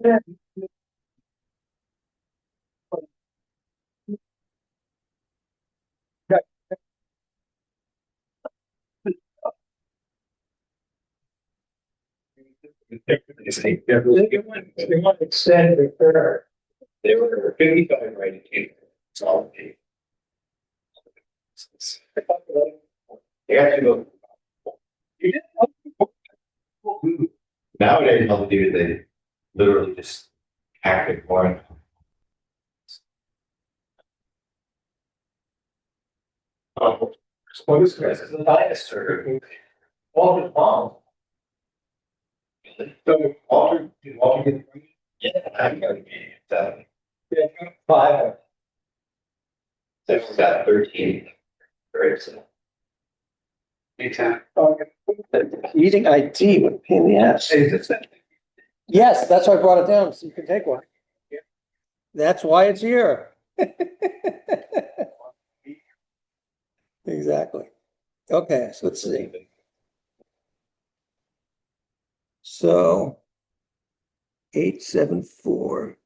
They want to extend the curve. They were 55 right in solid. They have to go. Nowadays, all they do is they literally just hack it for. Oh, what is this? Is a dinosaur. Walter Palm. So Walter, did Walter get? Yeah, I got it. Yeah, 5. So he's got 13. Right, so. Using IT would be in the ass. Hey, is this that? Yes, that's why I brought it down, so you can take one. That's why it's here. Exactly. Okay, so let's see. So 874.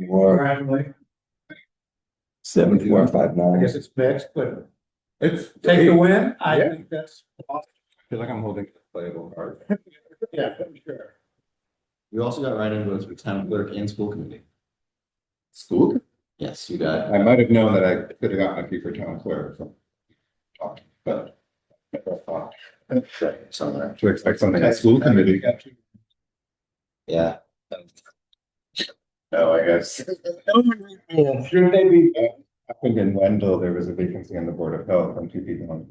Or, 7459. I guess it's mixed, but it's take the win. I Yeah. think that's. I feel like I'm holding a playable card. Yeah, sure. You also got write-in votes for town clerk and school committee. School? Yes, you got. I might have known that I could have gotten a fee for town clerk from talking, but never thought Somewhere. to expect something at school committee. Yeah. No, I guess. Should they be? I think in Wendell, there was a vacancy on the Board of Health and 2 people on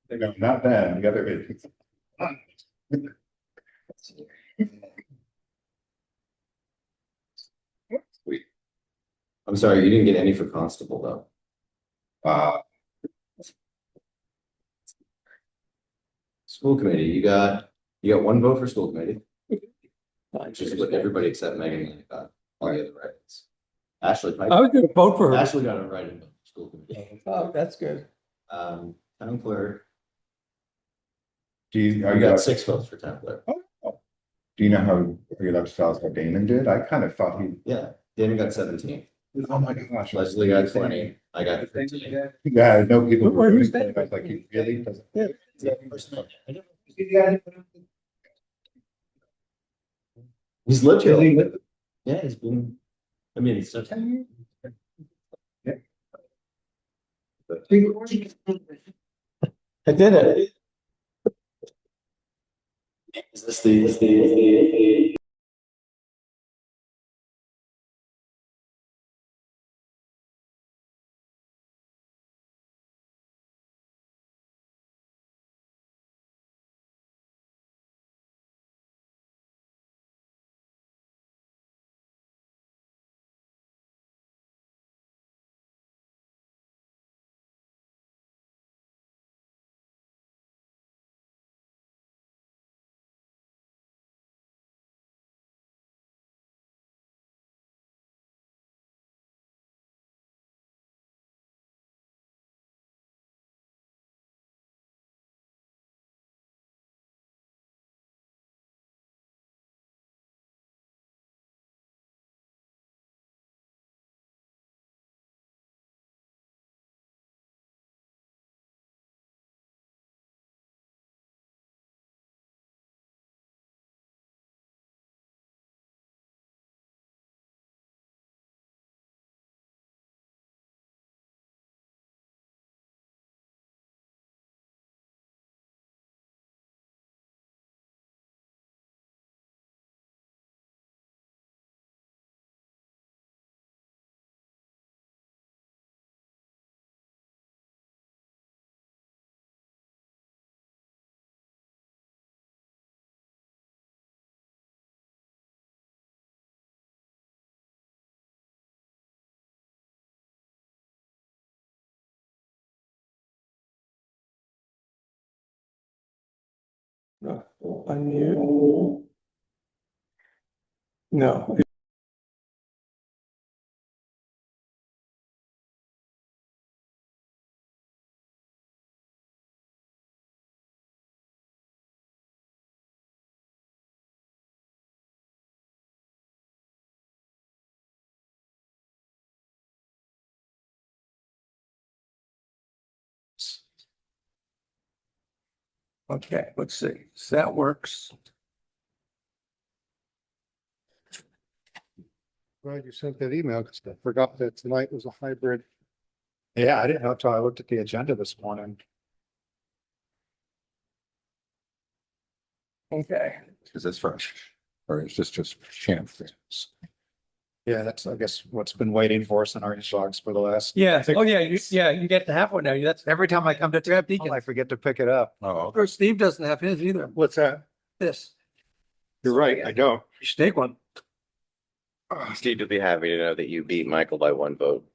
it. No, not then, the other vacancy. Sweet. I'm sorry, you didn't get any for constable though. School committee, you got 1 vote for school committee, which is what everybody except Megan got all the other write-ins. Ashley, I was gonna vote for her. Ashley got a write-in vote for school committee. Oh, that's good. Town clerk, Do you, are you you, got 6 votes for town clerk. do you know how, are you allowed to tell us how Damon did? I kind of thought he. Yeah, Damon got 17. Oh my gosh. Leslie got 20. I got 15. Yeah, I know people. Where- who's I that? was like, he really doesn't. Yeah. He's lived here. Yeah, he's been. I mean, it's so. I did it. Is this the Unmute. No. Okay, let's see. So that works. Glad you sent that email because I forgot that tonight was a hybrid. Yeah, I didn't know until I looked at the agenda this morning. Okay. Is this fresh? Or is this just chance? Yeah, that's, I guess, what's been waiting for us in our inbox for the last. Yeah. Oh, yeah. You get to have one now. That's Every time I come to grab town, I Deacon. forget to pick it up. Oh, Or Steve doesn't have his either. What's that? This. You're right, I don't. You should take one. Steve, you'll be happy to know that you beat Michael by 1 vote.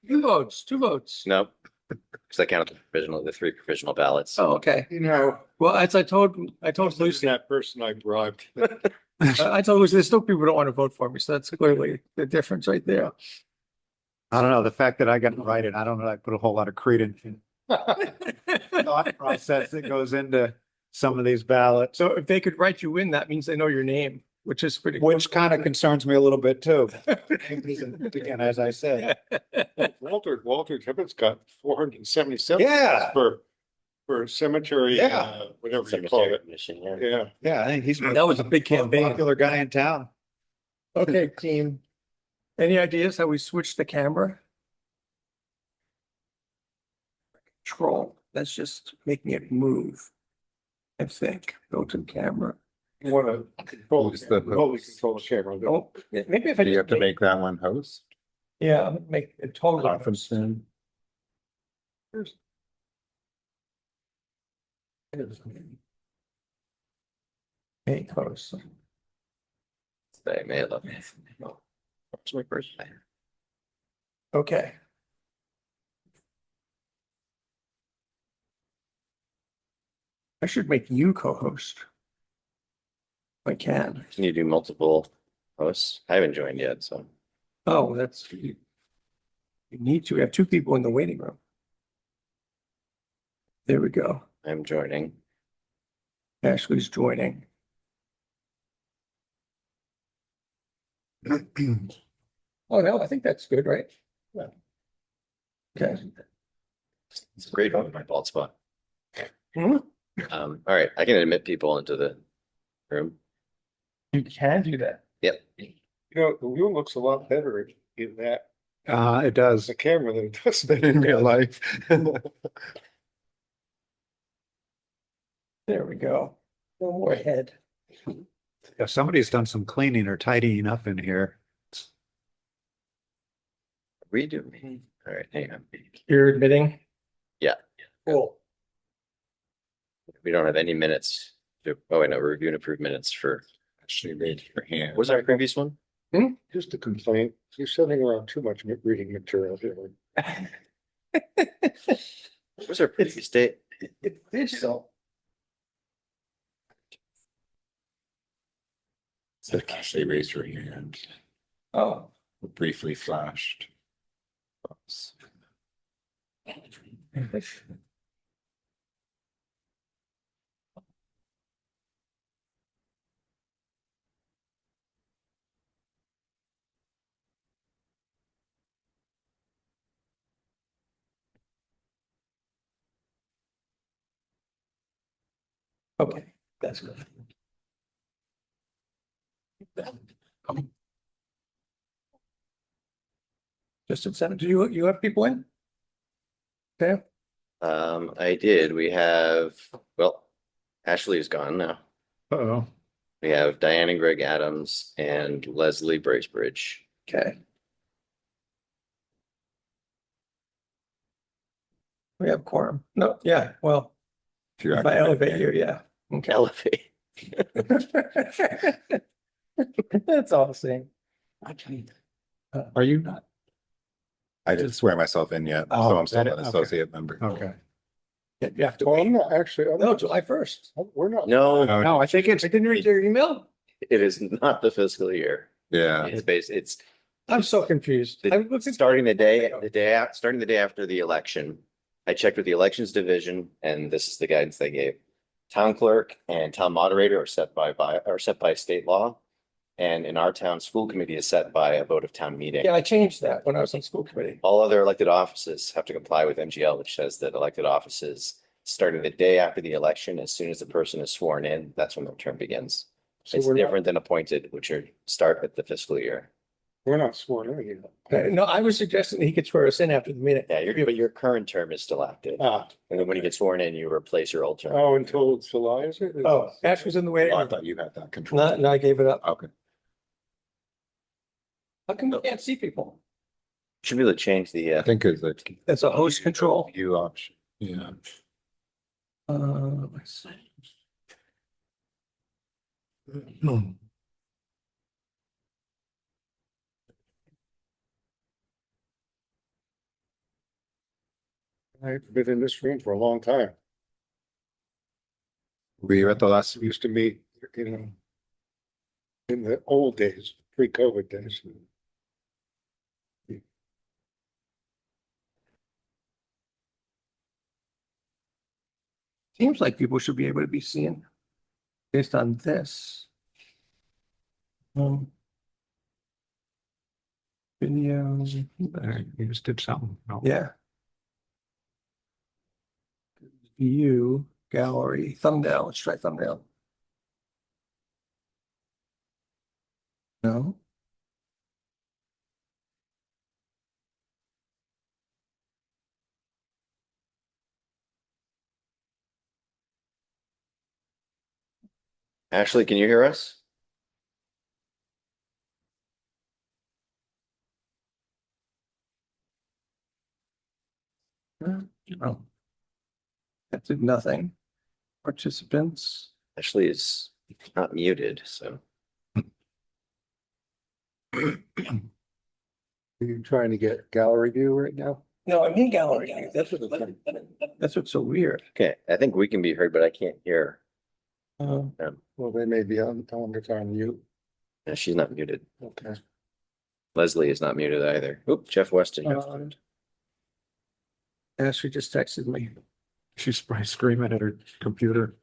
2 votes, 2 votes. Nope. Because I counted the 3 provisional ballots. Oh, okay. You know, Well, as I told who's Lucy, that person I bribed? I told Lucy, there's still people who don't want to vote for me. So that's clearly the difference right there. I don't know, the fact that I got invited, I don't know, I put a whole lot of credence in thought process that goes into some of these ballots, So if they could write you in, that means they know your name, which is pretty. cool. which kind of concerns me a little bit too. Again, as I said. Walter Tippett's got 477. Yeah. For cemetery, Yeah. whatever you call Cemetery it. commission, yeah. Yeah. Yeah, I think he's. That was a big campaign. Popular guy in town. Okay, team. Any ideas how we switch the camera? Control, that's just making it move. I think, built-in camera. You want to control, Who's the remotely host? control the camera. Oh, maybe if I do you have just to make that one host? yeah, I'm gonna make it totally. Conference room? Hey, close. Today, May 11th. It's my birthday. Okay. I should make you co-host. If I can. Can you do multiple hosts? I haven't joined yet, so. Oh, that's. You need to. We have 2 people in the waiting room. There we go. I'm joining. Ashley's joining. Oh, no, I think that's good, right? Yeah. Okay. It's a great vote, my bald spot. Hmm? All right, I can admit people into the room. You can do that. Yep. You know, the wheel looks a lot better in that, It does. the camera than it does in real life. There we go. No more head. Yeah, somebody's done some cleaning or tidying up in here. Redo me. All right, hang on. You're admitting? Yeah. Cool. We don't have any minutes. Oh, wait, no, review and approve minutes for, Actually, raise your hand. was our previous one? Just a complaint, you're sending around too much reading material here. What was our previous date? It's digital. So Ashley raised your hand, Oh. briefly flashed. Okay, that's good. Just at 7, do you have people in? Okay, I did. We have, well, Ashley is gone now. Uh-oh. We have Diane and Greg Adams and Leslie Bracebridge. okay. We have quorum. No, yeah, well, If you if I elevate you, yeah. Okay. Elevate. That's all the same. Are you not? I didn't swear myself in yet, Oh, so I'm still that- an okay. associate member. Okay. You have to Well, wait. I'm not actually, No, July 1st. we're not. No, No, I think it's, I didn't read your email. it is not the fiscal year. Yeah, It's I'm so confused. I looked at. starting starting the day after the election. I checked with the elections division and this is the guidance they gave. Town clerk and town moderator are set by state law. And in our town, school committee is set by a vote of town meeting. Yeah, I changed that when I was on school committee. All other elected offices have to comply with MGL, which says that elected offices starting the day after the election, as soon as the person is sworn in, that's when their term begins. So It's we're not, different than appointed, which are start at the fiscal year. we're not sworn in yet. No, I was suggesting he could swear us in after the meeting. Yeah, but your current term is still active. Ah, And then when you get sworn in, you replace your old term. oh, until July, is it? Oh, Ash was in the way. I thought you had that control. No, no, I gave it up. Okay. How come you can't see people? Should be able to change the, I think it's like. That's a host control. View option, yeah. Let's see. I've been in this room for a long time. We were at the last, We used to meet, in the old days, pre-COVID days. Seems like people should be able to be seen based on this. Video, You just did something. No. yeah. View, gallery, thumbnail, let's try thumbnail. No. Ashley, can you hear us? Oh. That did nothing. Participants. Ashley is not muted, so. Are you trying to get gallery view right now? No, I'm in gallery. That's what's so weird. Okay, I think we can be heard, but I can't hear. Uh, Well, they may be on mute. No, she's not muted. Okay. Leslie is not muted either. Oop, Jeff Weston. Ashley just texted me. She's probably screaming at her computer.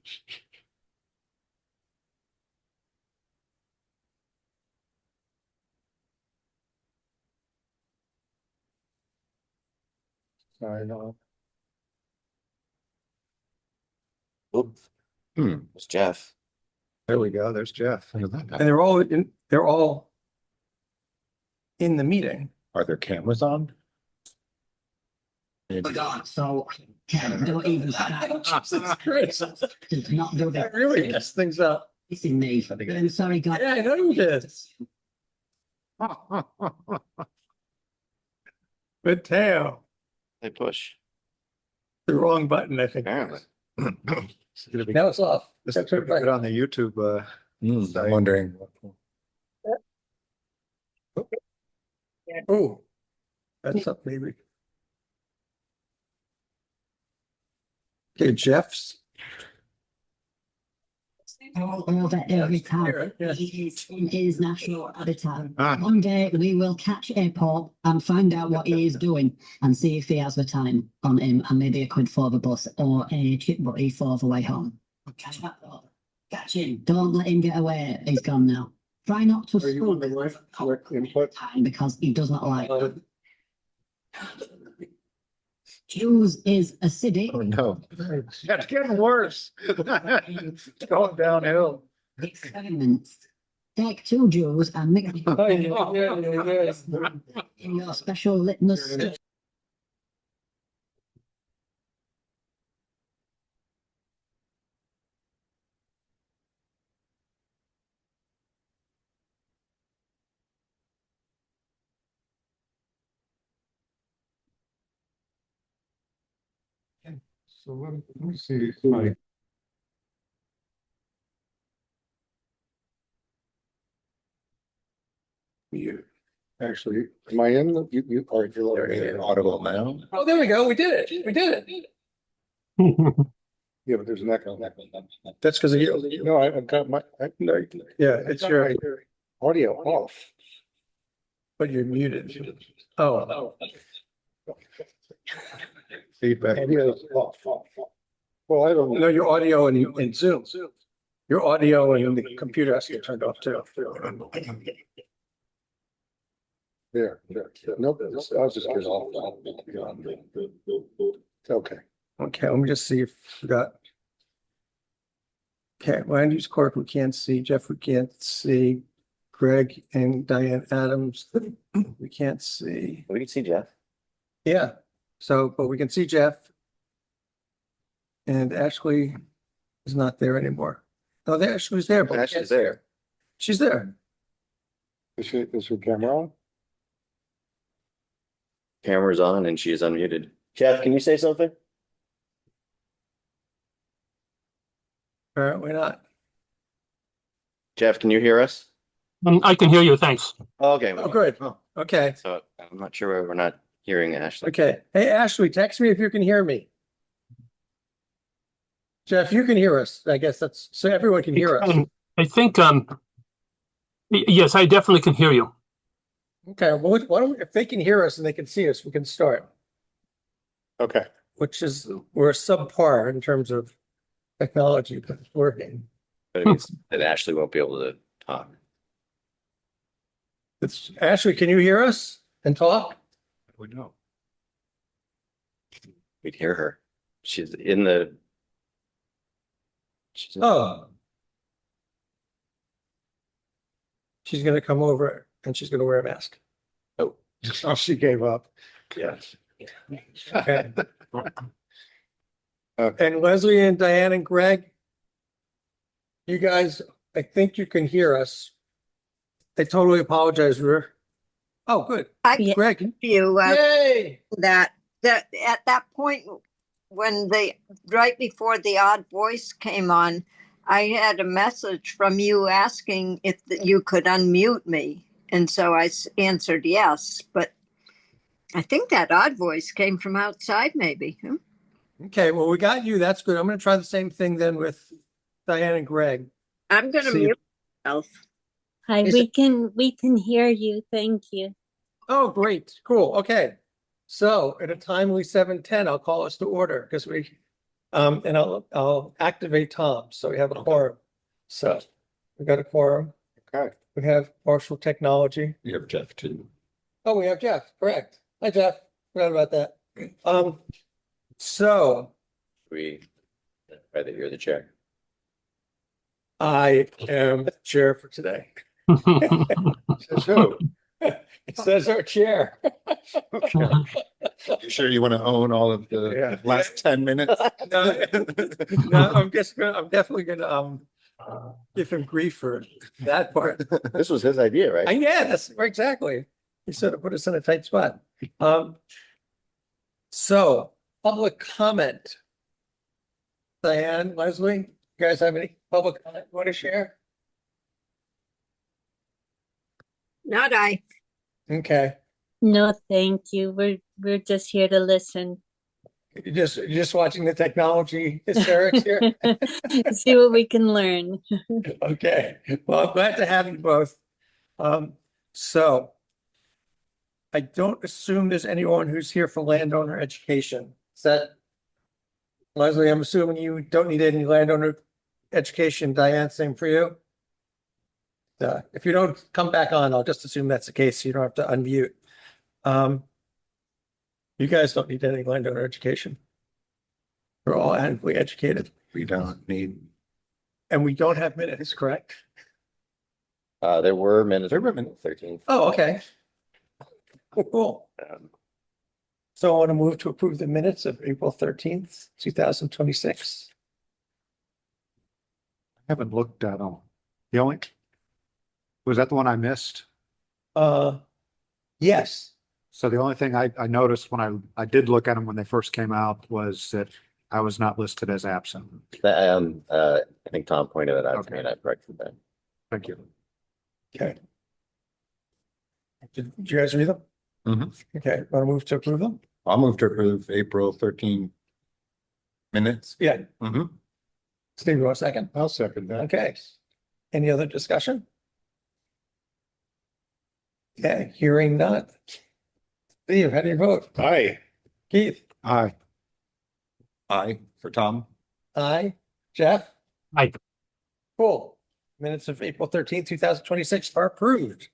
I know. Oop. It's Jeff. There we go. There's Jeff. And they're all in the meeting. Are there cameras on? God, so don't even start. Jesus Christ. Does not do That that. really messed things up. This is me. I'm sorry, God. Yeah, I know you did. Mateo, They push, the wrong button, I think. apparently. It's gonna be- Now it's off. This is gonna be good on the YouTube. I'm wondering. Oh, that's up, maybe. Okay, Jeff's. All over every town. Yeah. He is in his national habitat. Ah. One day we will catch a pop and find out what he is doing and see if he has the time on him and maybe a quid for the bus or a chip butty for the way home. Catch that pop. Catch him. Don't let him get away. He's gone now. Try not to Are you on the right input? time because he does not like that. Jews is acidic. Oh, no. It's getting worse. It's going downhill. Experiments. Take 2 Jews and mix them Oh, yeah. in your special litmus. So let me see. My actually, am I in? You are, you're Audible now? Oh, there we go. We did it. We did it. Yeah, but there's an echo. That's because of you. No, I've got my. No, yeah, it's your, Audio off. but you're muted. Oh, Feedback. Audio's off. Well, I don't know. no, your audio and Zoom. Your audio and the computer has to get turned off too. There. Nope, I'll just get off. Okay. Okay, let me just see if we got. Okay, land use clerk, we can't see. Jeff, we can't see. Greg and Diane Adams, we can't see. We can see Jeff. Yeah, so, but we can see Jeff. And Ashley is not there anymore. No, there, she was there, but we can't Ashley's see her. there. She's there. Is her camera on? Camera's on and she is unmuted. Jeff, can you say something? Apparently not. Jeff, can you hear us? I can hear you, thanks. Okay. Oh, good. Oh. Okay, So I'm not sure why we're not hearing Ashley. okay. Hey, Ashley, text me if you can hear me. Jeff, you can hear us. I guess that's, so everyone can hear us. I think, yes, I definitely can hear you. Okay, well, why don't, if they can hear us and they can see us, we can start, Okay. which is, we're subpar in terms of technology, but it's working. But it means that Ashley won't be able to talk. It's, Ashley, can you hear us and talk? We know. We'd hear her. She's in the. She's Oh. She's gonna come over and she's gonna wear a mask. Oh, she gave up. Yes. Okay. And Leslie and Diane and Greg, you guys, I think you can hear us. I totally apologize. Oh, good. I Greg, you yay! that at that point when right before the odd voice came on, I had a message from you asking if you could unmute me, and so I answered yes. But I think that odd voice came from outside, maybe. Okay, well, we got you. That's good. I'm gonna try the same thing then with Diane and Greg. I'm going to See- mute myself. Hi, Is we can hear you. Thank you. Oh, great. Cool. Okay. So at a timely 7:10, I'll call us to order because and I'll activate Tom. So we have a quorum. So we got a quorum. Okay. We have partial technology. You have Jeff too. Oh, we have Jeff. Correct. Hi, Jeff. Forgot about that. So we rather hear the chair. I am the chair for today. Says who? It says our chair. You sure you want to own all of the Yeah. last 10 minutes? No, no, I'm definitely gonna give him grief for that part. This was his idea, right? Yeah, that's right, exactly. He sort of put us in a tight spot. So public comment. Diane, Leslie, you guys have any public comment you want to share? Not I. Okay, No, thank you. We're just here to listen. you're just watching the technology hysterics here? See what we can learn. Okay, well, I'm glad to have you both. So I don't assume there's anyone who's here for landowner education. Is that Leslie, I'm assuming you don't need any landowner education. Diane, same for you? If you don't come back on, I'll just assume that's the case. You don't have to unmute. You guys don't need any landowner education. We're all adequately educated We don't need. and we don't have minutes, correct? There were minutes. There were minutes. 13. Oh, okay. Cool. So I want to move to approve the minutes of April 13th, 2026. Haven't looked at them. The only, was that the one I missed? Yes. So the only thing I noticed when I did look at them when they first came out was that I was not listed as absent. I think Tom pointed it out to me Okay. and I corrected that. Thank you. Okay. Did you guys read them? Mhm. Okay, want to move to approve them? I'll move to approve April 13 minutes. Yeah. Mhm. Steve, you want a second? I'll second that. Okay. Any other discussion? Okay, hearing none. Steve, how do you vote? Aye. Keith? Aye. Aye for Tom. Aye. Jeff? Aye. Cool. Minutes of April 13th, 2026 are approved.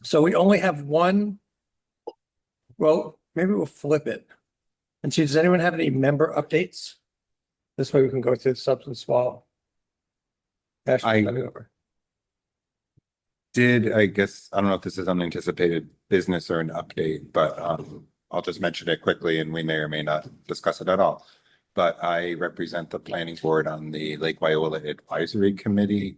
So we only have one. Well, maybe we'll flip it. And so does anyone have any member updates? This way we can go through the substance while. Ashley's coming over. I guess, I don't know if this is unanticipated business or an update, but I'll just mention it quickly and we may or may not discuss it at all. But I represent the planning board on the Lake Wyola Advisory Committee.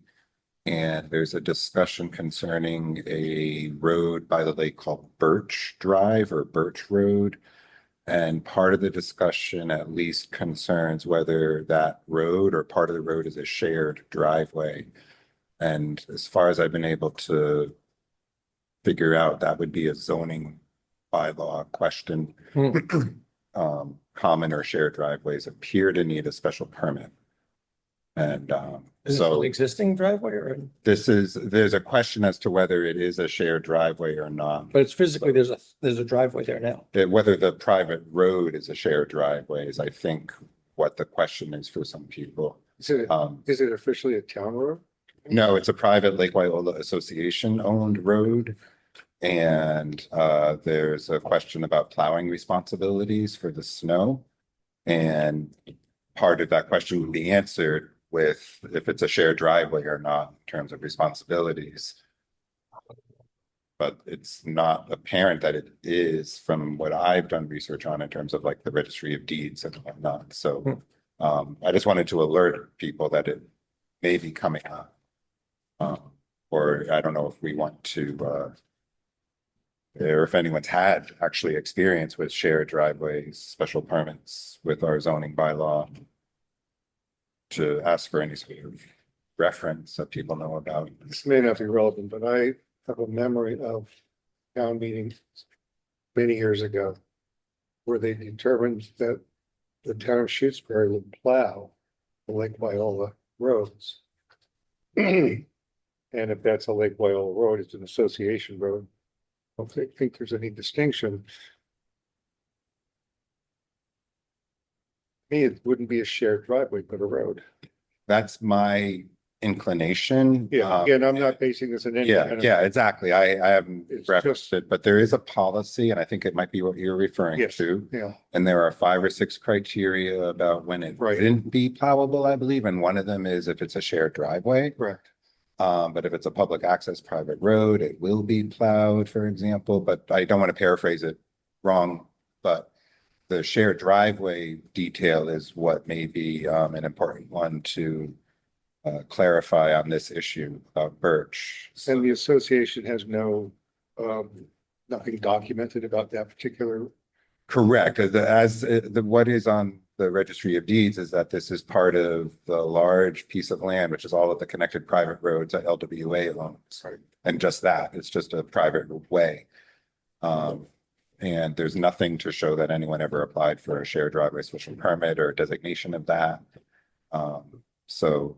And there's a discussion concerning a road by the lake called Birch Drive or Birch Road. And part of the discussion at least concerns whether that road or part of the road is a shared driveway. And as far as I've been able to figure out, that would be a zoning bylaw question. Common or shared driveways appear to need a special permit. And Is it an existing driveway or? there's a question as to whether it is a shared driveway or not. But it's physically, there's a driveway there now. Whether the private road is a shared driveway is, I think, what the question is for some people. Is it officially a town road? No, it's a private Lake Wyola Association owned road. And there's a question about plowing responsibilities for the snow. And part of that question would be answered with if it's a shared driveway or not in terms of responsibilities. But it's not apparent that it is from what I've done research on in terms of like the registry of deeds and whatnot. So I just wanted to alert people that it may be coming up. Or I don't know if we want to, or if anyone's had actually experience with shared driveways, special permits with our zoning bylaw, to ask for any sort of reference that people know about. This may not be relevant, but I have a memory of town meetings many years ago where they determined that the town of Shutesbury would plow the Lake Wyola roads. And if that's a Lake Wyola road, it's an association road. I don't think there's any distinction. To me, it wouldn't be a shared driveway, but a road. That's my inclination. Yeah, again, I'm not basing this in any. Yeah, exactly. I haven't It's referenced it, but there is a policy, and I think it might be what you're referring Yes. to. Yeah, And there are 5 or 6 criteria about when it Right. wouldn't be plowable, I believe, and one of them is if it's a shared driveway. correct. But if it's a public access private road, it will be plowed, for example, but I don't want to paraphrase it wrong. But the shared driveway detail is what may be an important one to clarify on this issue of Birch. And the association has nothing documented about that particular. Correct. What is on the registry of deeds is that this is part of the large piece of land, which is all of the connected private roads that LWA owns. And just that, it's just a private way. And there's nothing to show that anyone ever applied for a shared driveway special permit or designation of that. So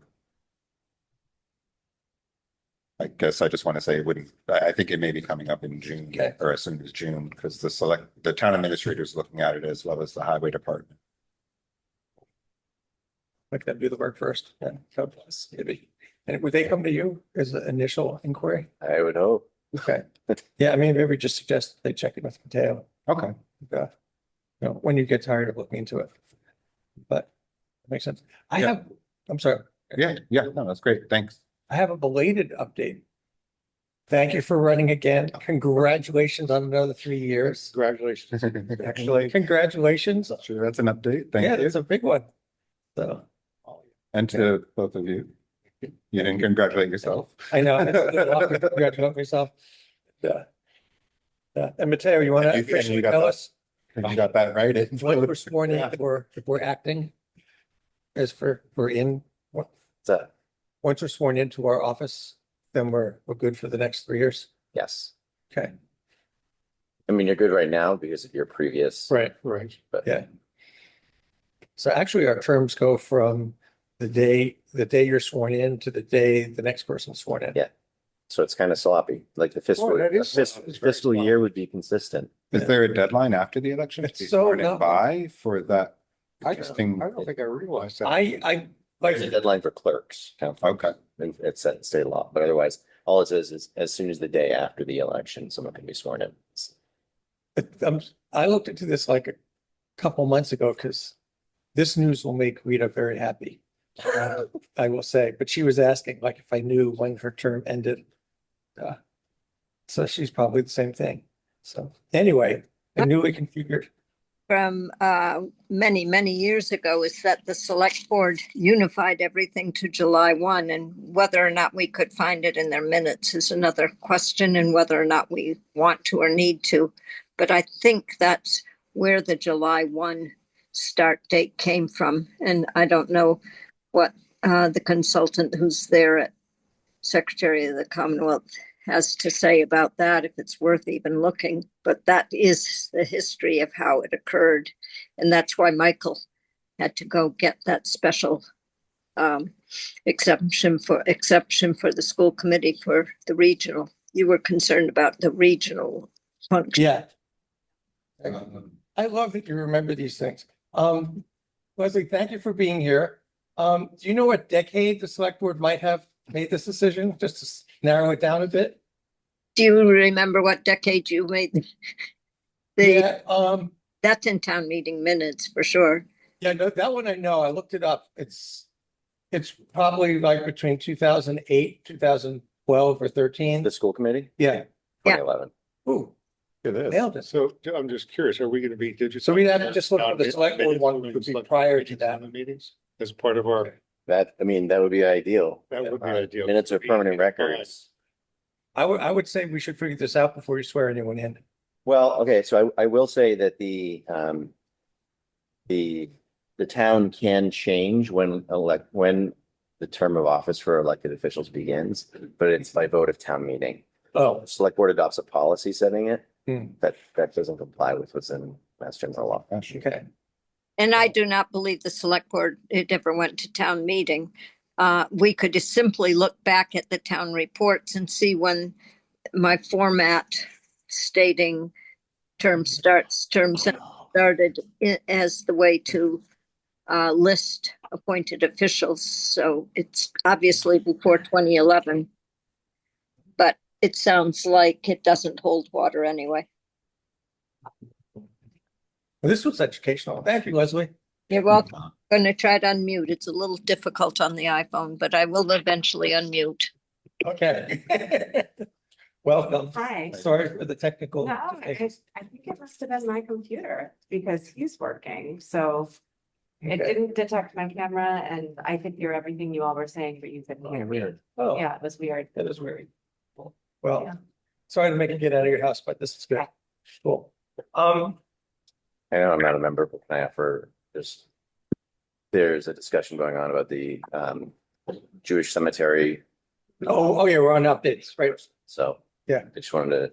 I guess I just want to say it wouldn't, I think it may be coming up in June Okay. or as soon as June, because the town administrator is looking at it as well as the highway department. Like that, do the work first. Yeah. God bless. Maybe. And would they come to you as an initial inquiry? I would hope. Okay. Yeah, I mean, maybe just suggest they check it with Mateo. Okay. You know, when you get tired of looking into it. But it makes sense. Yeah. I'm sorry. Yeah, no, that's great. Thanks. I have a belated update. Thank you for running again. Congratulations on another 3 years. Congratulations. Actually, Congratulations. sure, that's an update. Yeah, Thank you. it's a big one. So And to both of you. You didn't congratulate yourself. I know. It's a little awkward to congratulate myself. Yeah. Yeah. And Mateo, you want to And you officially got tell that. us You got that right. when we're sworn in, if we're acting as we're in, So, once we're sworn into our office, then we're good for the next 3 years? yes. Okay. I mean, you're good right now because of your previous. Right. Right. But Yeah. So actually, our terms go from the day you're sworn in to the day the next person's sworn in. Yeah. So it's kind of sloppy, like the fiscal, that is fis- sloppy. It's very fiscal sloppy. year would be consistent. Is there a deadline after the election? It's to be so sworn in not- by for that? I Interesting. don't think I realized that. I like, There's a deadline for clerks. town clerks, Okay. and it's set in state law, but otherwise, all it says is as soon as the day after the election, someone can be sworn in. I looked into this like couple months ago, because this news will make Rita very happy. I will say, but she was asking like if I knew when her term ended. So she's probably the same thing. So anyway, a newly configured. From many, many years ago is that the select board unified everything to July 1, and whether or not we could find it in their minutes is another question, and whether or not we want to or need to. But I think that's where the July 1 start date came from. And I don't know what the consultant who's there at Secretary of the Commonwealth has to say about that, if it's worth even looking. But that is the history of how it occurred. And that's why Michael had to go get that special exception for the school committee for the regional. You were concerned about the regional function. Yeah. I love that you remember these things. Leslie, thank you for being here. Do you know what decade the select board might have made this decision, just to narrow it down a bit? Do you remember what decade you made Yeah, that's in town meeting minutes for sure. yeah, no, that one I know. I looked it up. It's probably like between 2008, 2012 or 13. The school committee, Yeah. 2011. Ooh, It is. nailed it. So I'm just curious, are we going to be digital? So we'd have to just look for the select board one would be prior to that. Meetings as part of our, That would be ideal. that would be ideal. Minutes are permanent records. I would say we should figure this out before you swear anyone in. Well, okay, so I will say that the town can change when the term of office for elected officials begins, but it's by vote of town meeting. Oh, Select board adopts a policy setting it, Hmm. that doesn't comply with what's in Mass General Law. okay. And I do not believe the select board, it ever went to town meeting. We could just simply look back at the town reports and see when my format stating terms started as the way to list appointed officials. So it's obviously before 2011. But it sounds like it doesn't hold water anyway. Well, this was educational. Thank you, Leslie. You're welcome. I'm going to try to unmute. It's a little difficult on the iPhone, but I will eventually unmute. Okay. Welcome. Hi. Sorry for the technical. No, I think it must have been my computer because he's working, so it Okay. didn't detect my camera and I could hear everything you all were saying, but you couldn't hear me. Weird. Oh, Yeah, it was weird. that is weird. Well, Yeah. sorry to make you get out of your house, but this is good. Cool. I know I'm not a member, but can I offer there's a discussion going on about the Jewish cemetery, Oh, yeah, we're on updates, right? so. Yeah. I just wanted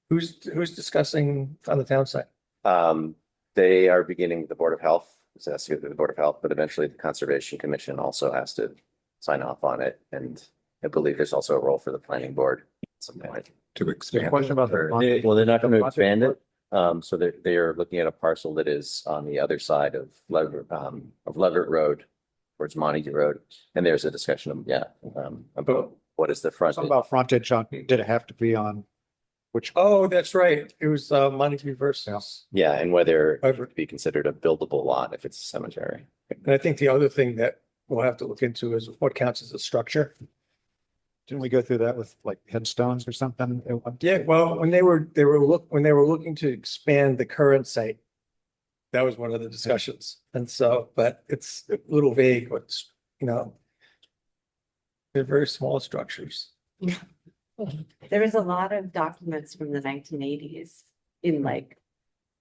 Who's discussing on the town side? to, they are beginning with the Board of Health, so it has to go through the Board of Health, but eventually the Conservation Commission also has to sign off on it, and I believe there's also a role for the planning board at some point. To expand. Question about the. Well, they're not going to the expand project it. So they are looking at a parcel that is on the other side of Leverett Road, towards Montague Road. And there's a discussion about what is the front. Something about frontage on, did it have to be on which? Oh, that's right. It was Montague versus. Yeah, and whether it Over. would be considered a buildable lot if it's a cemetery. And I think the other thing that we'll have to look into is what counts as a structure. Didn't we go through that with like headstones or something? Yeah, well, when they were looking to expand the current site, that was one of the discussions. And so, but it's a little vague, what's, they're very small structures. There was a lot of documents from the 1980s in like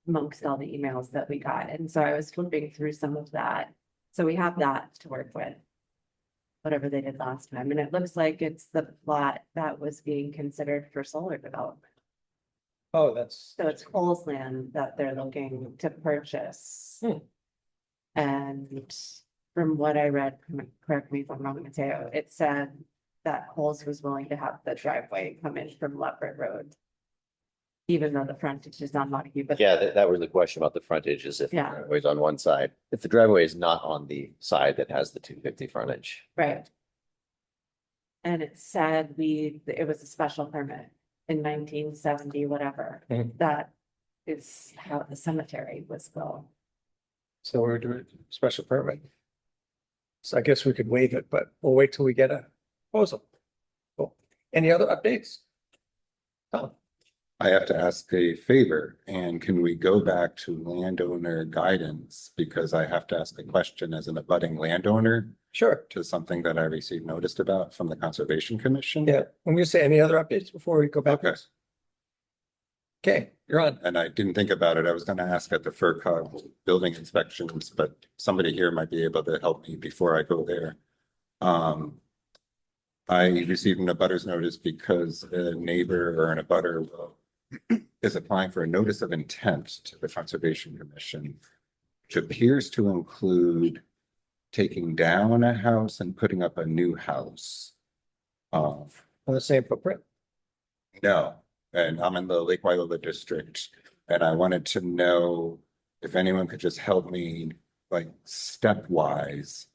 amongst all the emails that we got. And so I was flipping through some of that. So we have that to work with. Whatever they did last time. And it looks like it's the plot that was being considered for solar development. Oh, that's. So it's Coles land that they're looking to purchase. And from what I read, correct me if I'm wrong, Mateo, it said that Coles was willing to have the driveway come in from Leverett Road. Even though the frontage is on Montague, but. Yeah, that was the question about the frontage, is if the Yeah. driveway's on one side. If the driveway is not on the side that has the 250 frontage. Right. And it said it was a special permit in 1970, whatever. Mhm. That is how the cemetery was built. So we're doing special permit. So I guess we could waive it, but we'll wait till we get a proposal. Cool. Any other updates? Tom? I have to ask a favor, and can we go back to landowner guidance? Because I have to ask a question as an abutting landowner Sure. to something that I received notice about from the Conservation Commission. Yeah, I'm gonna say any other updates before we go back. Okay. Okay, you're on. And I didn't think about it. I was gonna ask at the FERCog building inspections, but somebody here might be able to help me before I go there. I received an abutters notice because a neighbor or an abutter is applying for a notice of intent to the Conservation Commission, which appears to include taking down a house and putting up a new house. On the same footprint. No, and I'm in the Lake Wyola district, and I wanted to know if anyone could just help me, like, stepwise.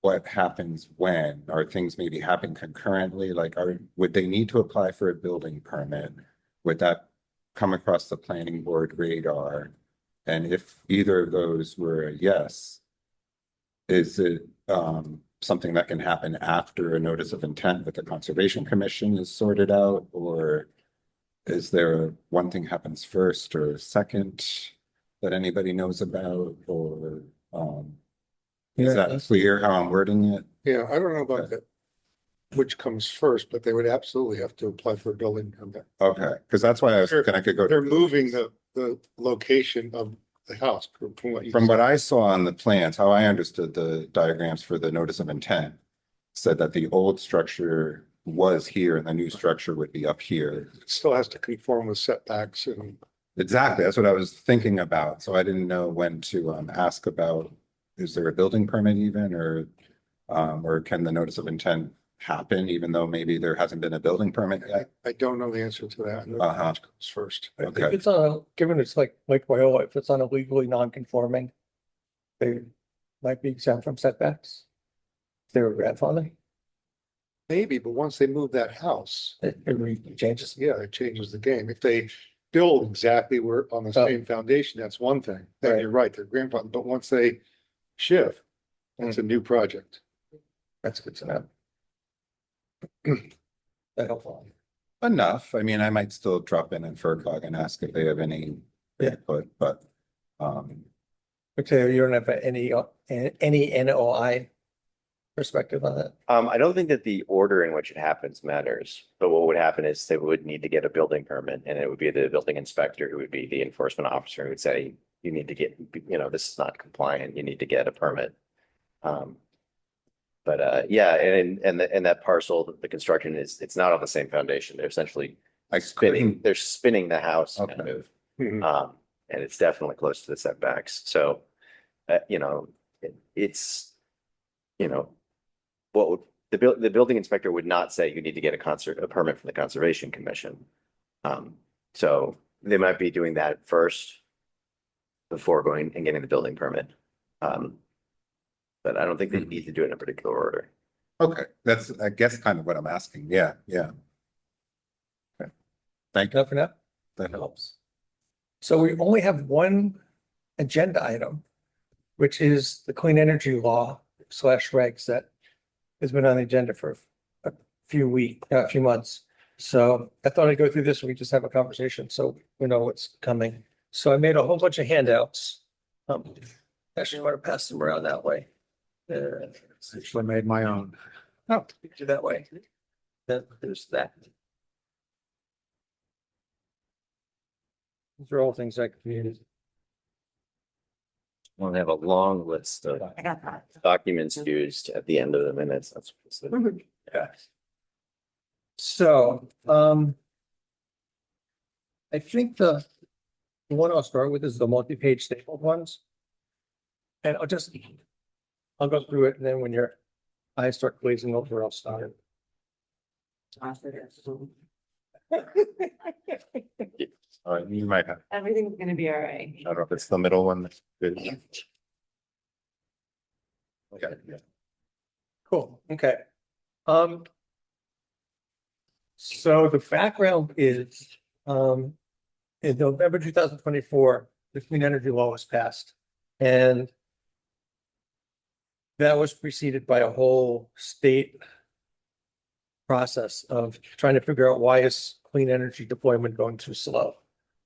What happens when, are things maybe happen concurrently, like, would they need to apply for a building permit? Would that come across the planning board radar? And if either of those were a yes, is it something that can happen after a notice of intent with the Conservation Commission is sorted out? Or is there one thing happens first or second that anybody knows about? Or is that clear how I'm wording it? Yeah, I don't know about that, which comes first, but they would absolutely have to apply for a building permit. Okay, because that's why I was thinking I could go. They're moving the location of the house from what you. From what I saw on the plans, how I understood the diagrams for the notice of intent said that the old structure was here and the new structure would be up here. It still has to conform with setbacks and. Exactly, that's what I was thinking about. So I didn't know when to ask about, is there a building permit even, or can the notice of intent happen even though maybe there hasn't been a building permit yet? I don't know the answer to that. Uh-huh. Which comes first. If Okay, it's on a, given it's like Wyola, if it's on a legally non-conforming, they might be exempt from setbacks. If they were grandfathered, Maybe, but once they move that house, it changes. yeah, it changes the game. If they build exactly where on the Oh. same foundation, that's one thing. Then Right. you're right, they're grandfathered. But once they shift, it's a new project. That's good to know. That helpful. enough. I mean, I might still drop in FERCog and ask if they have any Yeah. input, but Okay, you don't have any NOI perspective on that? I don't think that the order in which it happens matters, but what would happen is they would need to get a building permit, and it would be the building inspector who would be the enforcement officer who would say, you need to get, this is not compliant, you need to get a permit. Yeah, and that parcel, the construction it's not on the same foundation. They're essentially I spinning, couldn't, they're spinning the house kind Okay. of. Mhm. And it's definitely close to the setbacks. So, it's, what would, the building inspector would not say you need to get a permit from the Conservation Commission. So they might be doing that first before going and getting the building permit. But I don't think they need to do it in a particular order. okay, that's, I guess, kind of what I'm asking. Yeah, yeah. Okay. Thank you. Enough for now? That helps. So we only have one agenda item, which is the clean energy law / regs that has been on the agenda for a few months. So I thought I'd go through this and we just have a conversation so we know what's coming. So I made a whole bunch of handouts. Actually, I want to pass them around that way. Actually made my own. Oh, do that way. Then there's that. These are all things I could use. We'll have a long list of I got that. documents used at the end of the minutes. That's what it's- Yeah. So, I think the one I'll start with is the multi-page stapled ones. And I'll go through it and then when your eyes start glazing over, I'll stop. You might have, Everything's gonna be all right. I don't know if it's the middle one. Good. Okay, yeah. Cool, okay. So the background is, in November 2024, the clean energy law was passed. And that was preceded by a whole state process of trying to figure out why is clean energy deployment going too slow.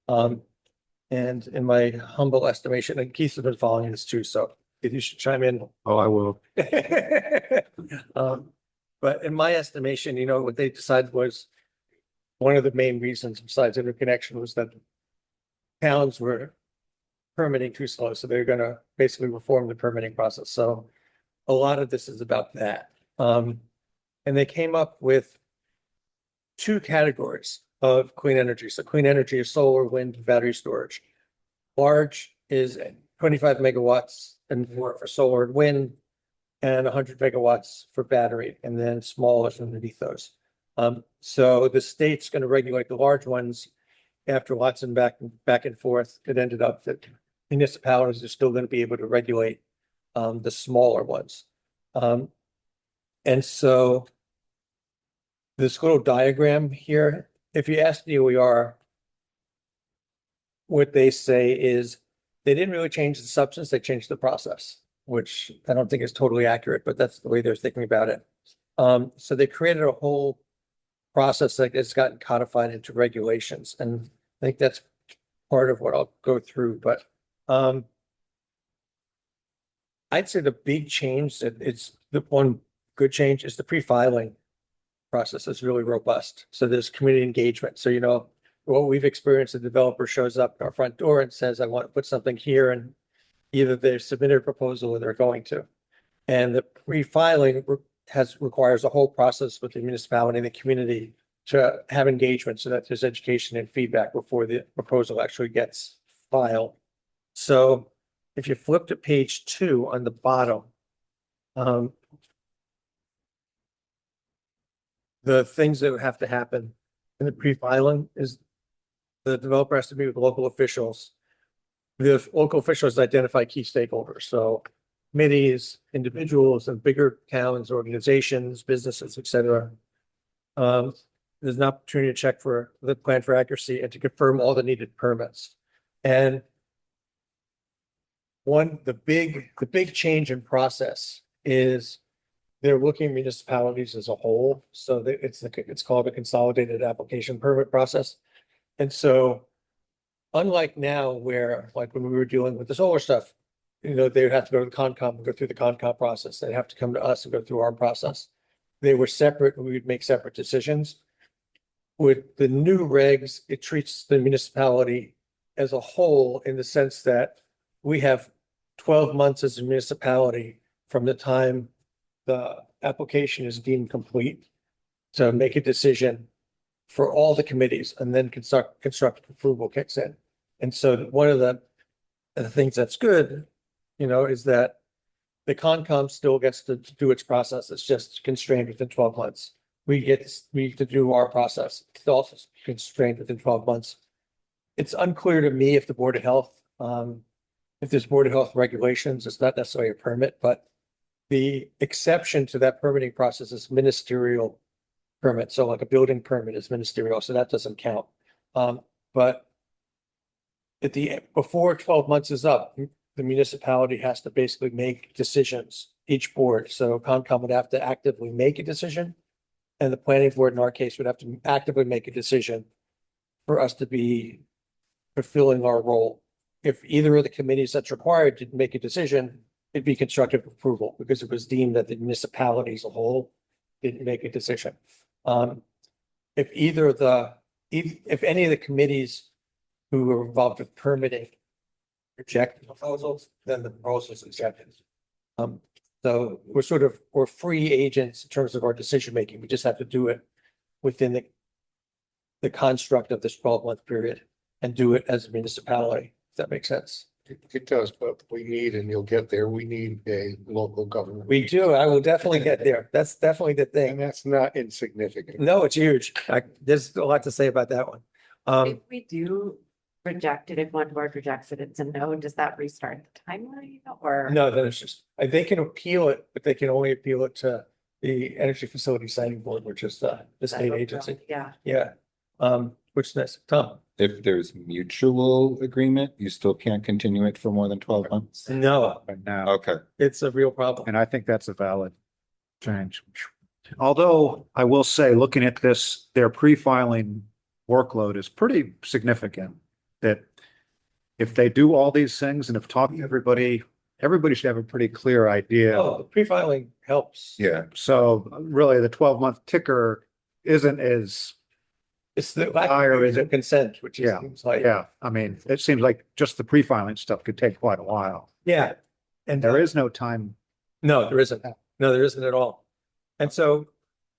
And in my humble estimation, and Keith's been following this too, so if you should chime in. Oh, I will. But in my estimation, you know, what they decided was one of the main reasons besides interconnection was that towns were permitting too slow, so they're gonna basically reform the permitting process. So a lot of this is about that. And they came up with two categories of clean energy. So clean energy is solar, wind, and battery storage. Large is 25 megawatts and more for solar and wind, and 100 megawatts for battery, and then small is underneath those. So the state's going to regulate the large ones. After lots and back and forth, it ended up that municipalities are still going to be able to regulate the smaller ones. And so this little diagram here, if you ask DOER, what they say is they didn't really change the substance, they changed the process, which I don't think is totally accurate, but that's the way they're thinking about it. So they created a whole process that has gotten codified into regulations, and I think that's part of what I'll go through, but I'd say the big change that it's the one good change is the pre-filing process is really robust. So there's community engagement. So, you know, what we've experienced, the developer shows up at our front door and says, I want to put something here, and either they've submitted a proposal or they're going to. And the pre-filing requires a whole process with the municipality and the community to have engagement so that there's education and feedback before the proposal actually gets filed. So if you flip to page 2 on the bottom, the things that would have to happen in the pre-filing is the developer has to meet with local officials. The local officials identify key stakeholders, so committees, individuals, and bigger towns, organizations, businesses, etc. There's an opportunity to check for the plan for accuracy and to confirm all the needed permits. And the big change in process is they're looking at municipalities as a whole. So it's called a consolidated application permit process. And so unlike now where, like when we were dealing with the solar stuff, you know, they would have to go to the Concom and go through the Concom process. They'd have to come to us and go through our process. They were separate and we would make separate decisions. With the new regs, it treats the municipality as a whole in the sense that we have 12 months as a municipality from the time the application is deemed complete to make a decision for all the committees, and then constructive approval kicks in. And so one of the things that's good, you know, is that the Concom still gets to do its process. It's just constrained within 12 months. We get to do our process. It's also constrained within 12 months. It's unclear to me if the Board of Health, if there's Board of Health regulations, it's not necessarily a permit, but the exception to that permitting process is ministerial permit. So like a building permit is ministerial, so that doesn't count. But before 12 months is up, the municipality has to basically make decisions, each board. So Concom would have to actively make a decision, and the planning board in our case would have to actively make a decision for us to be fulfilling our role. If either of the committees that's required to make a decision, it'd be constructive approval because it was deemed that the municipality as a whole didn't make a decision. If any of the committees who were involved with permitting reject the proposals, then the proposal is accepted. So we're free agents in terms of our decision making. We just have to do it within the construct of this 12-month period and do it as a municipality, if that makes sense. It does, but we need, and you'll get there, we need a local government. We do. I will definitely get there. That's definitely the And thing. that's not insignificant. No, it's huge. There's a lot to say about that one. If we do reject it, if one board rejects it, it's a no, does that restart the timeline or? No, then it's just, they can appeal it, but they can only appeal it to the Energy Facility Siting Board, which is the state agency. Yeah. Yeah. Which is nice. Tom? if there's mutual agreement, you still can't continue it for more than 12 months? No, Right now, Okay, it's a real problem. and I think that's a valid change. Although I will say, looking at this, their pre-filing workload is pretty significant. That if they do all these things and have talked to everybody, everybody should have a pretty clear idea. Oh, the pre-filing helps. yeah, So really, the 12-month ticker isn't as, It's the lack Higher, of is it? consent, which yeah, seems like, yeah. I mean, it seems like just the pre-filing stuff could take quite a while. yeah. And There is no time. no, there isn't. No, there isn't at all. And so,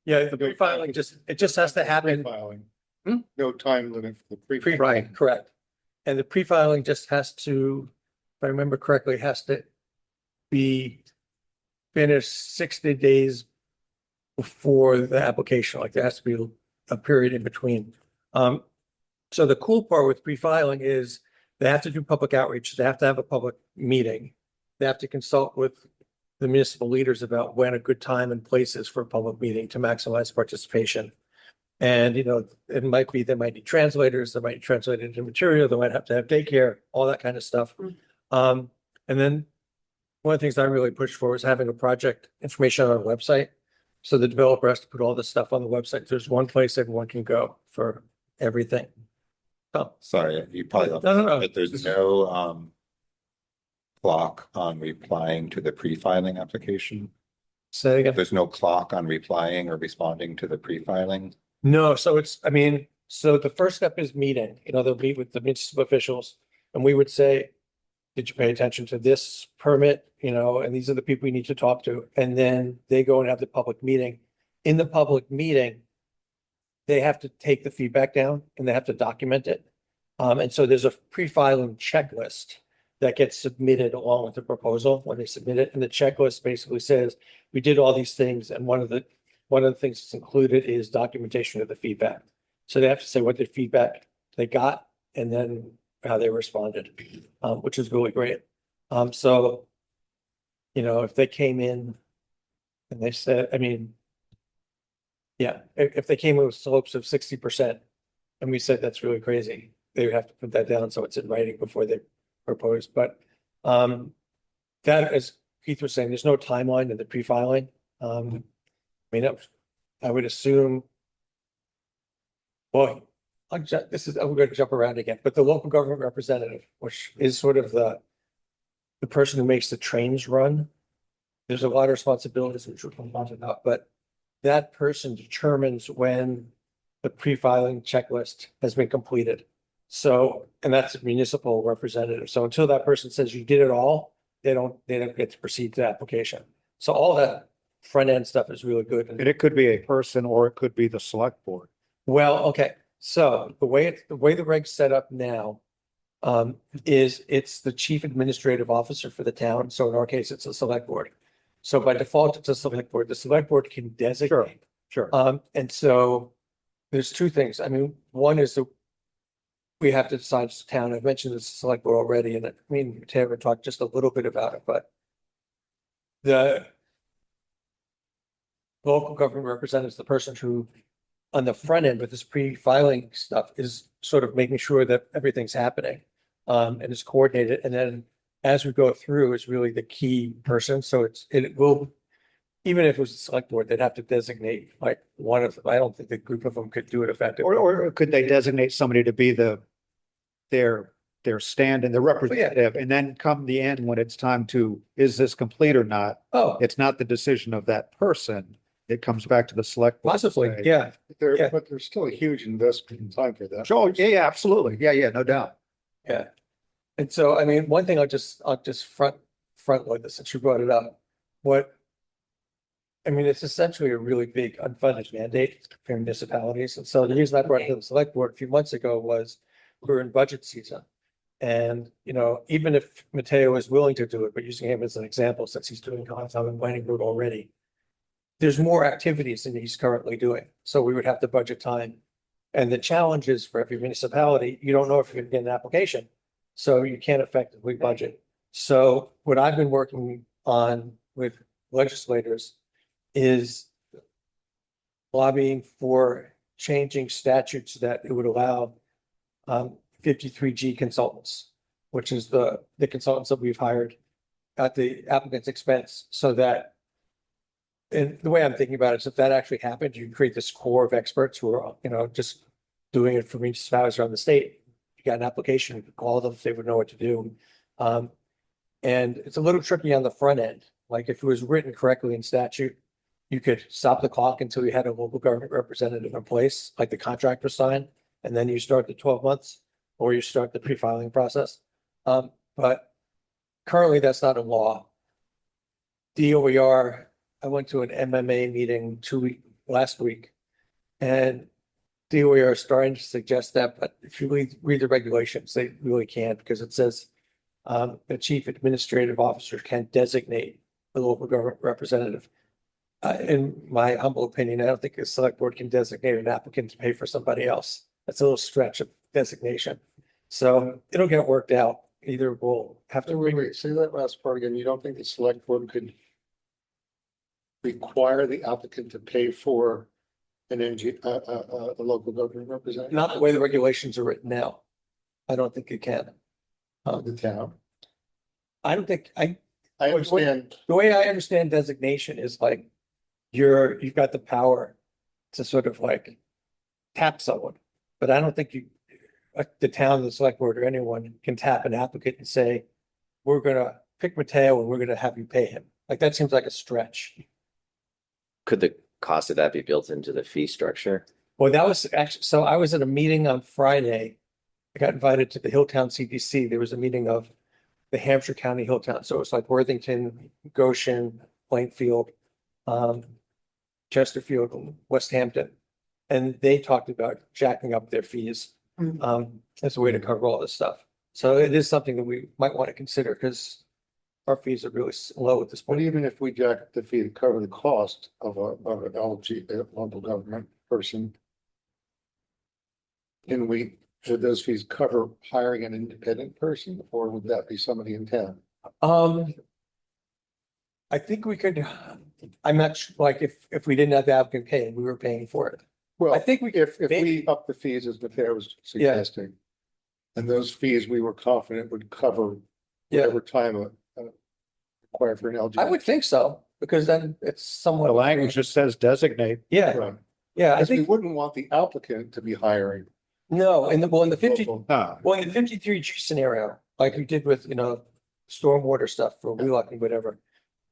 yeah, the pre-filing it just has to happen. Pre-filing. Hmm? No time limit for the pre. Right, correct. And the pre-filing just has to, if I remember correctly, has to be finished 60 days before the application, like there has to be a period in between. So the cool part with pre-filing is they have to do public outreach, they have to have a public meeting. They have to consult with the municipal leaders about when a good time and place is for a public meeting to maximize participation. And, you know, it might be, they might need translators, they might translate into material, they might have to have daycare, all that kind of stuff. And then one of the things I really push for is having a project information on our website. So the developer has to put all this stuff on the website. There's one place everyone can go for everything. Oh, sorry, you probably don't, no. but there's no, clock on replying to the pre-filing application. Say again. There's no clock on replying or responding to the pre-filing. No, so it's, I mean, so the first step is meeting, you know, they'll meet with the municipal officials and we would say, did you pay attention to this permit? You know, and these are the people you need to talk to. And then they go and have the public meeting. In the public meeting, they have to take the feedback down and they have to document it. And so there's a pre-filing checklist that gets submitted along with the proposal when they submit it. And the checklist basically says, we did all these things. And one of the things that's included is documentation of the feedback. So they have to say what the feedback they got and then how they responded, which is really great. So, you know, if they came in and they said, I mean, yeah, if they came in with slopes of 60% and we said that's really crazy, they would have to put that down so it's in writing before they propose. But that, as Keith was saying, there's no timeline in the pre-filing. I mean, I would assume, well, I'm going to jump around again, but the local government representative, which is sort of the person who makes the trains run, there's a lot of responsibilities which we're talking about, but that person determines when the pre-filing checklist has been completed. So, and that's a municipal representative. So until that person says you did it all, they don't get to proceed to the application. So all that front end stuff is really good. And it could be a person or it could be the select board. Well, okay, so the way the reg's set up now is it's the chief administrative officer for the town. So in our case, it's a select board. So by default, it's a select board. The select board can designate. Sure. And so there's two things. I mean, one is that we have to decide as a town. I've mentioned this select board already, and I mean, Taylor talked just a little bit about it, but the local government representative is the person who, on the front end with this pre-filing stuff, is sort of making sure that everything's happening and is coordinated. And then as we go through, is really the key person. So it will, even if it was a select board, they'd have to designate like one of them. I don't think the group of them could do it effectively. Or could they designate somebody to be their stand and the representative, and then come the end when it's time to, is this complete or not? Oh, It's not the decision of that person. It comes back to the select. board to possibly, say, yeah. Yeah. But there's still a huge investment in time for that. Sure, yeah, absolutely. Yeah, no doubt. Yeah. And so, I mean, one thing I'll just front load this since you brought it up. I mean, it's essentially a really big unfunded mandate for municipalities. And so the reason I brought it to the select board a few months ago was we're in budget season. And, you know, even if Mateo is willing to do it, but using him as an example, since he's doing Concom and planning board already, there's more activities than he's currently doing. So we would have to budget time. And the challenge is for every municipality, you don't know if you're gonna get an application. So you can't effectively budget. So what I've been working on with legislators is lobbying for changing statutes that it would allow 53G Consultants, which is the consultants that we've hired at the applicant's expense, so that and the way I'm thinking about it is if that actually happened, you create this core of experts who are, just doing it for municipalities around the state. You got an application, you could call them, they would know what to do. And it's a little tricky on the front end. Like if it was written correctly in statute, you could stop the clock until you had a local government representative in place, like the contract was signed, and then you start the 12 months, or you start the pre-filing process. But currently that's not a law. DOER, I went to an MMA meeting last week, and DOER is starting to suggest that, but if you read the regulations, they really can't, because it says the chief administrative officer can designate the local government representative. In my humble opinion, I don't think the select board can designate an applicant to pay for somebody else. That's a little stretch of designation. So it'll get worked out. Either we'll have to. Wait, say that last part again. You don't think the select board could require the applicant to pay for an a local government representative? Not the way the regulations are written now. I don't think it can. The town. I don't think, I understand. the way I understand designation is like you've got the power to sort of like tap someone, but I don't think the town, the select board or anyone can tap an applicant and say, we're gonna pick Mateo and we're gonna have you pay him. Like that seems like a stretch. Could the cost of that be built into the fee structure? Well, that was actually, so I was at a meeting on Friday. I got invited to the Hilltown CDC. There was a meeting of the Hampshire County Hilltown. So it's like Worthington, Goshen, Plainfield, Chesterfield, West Hampton. And they talked about jacking up their fees as a way to cover all this stuff. So it is something that we might want to consider because our fees are really low at this But point. even if we jack up the fee to cover the cost of an LG, local government person, should those fees cover hiring an independent person, or would that be somebody in town? I think we could, I'm not like if we didn't have the applicant pay and we were paying for it. Well, I think we if maybe- we up the fees as Mateo was suggesting, and those fees we were confident would cover Yeah, whatever time required for an LG. I would think so, because then it's somewhat. The language just says designate. Yeah, Right. yeah, I Because we think, wouldn't want the applicant to be hiring. no, in the 50, local- No, well, in the 53G scenario, like we did with, stormwater stuff for Wheelock and whatever.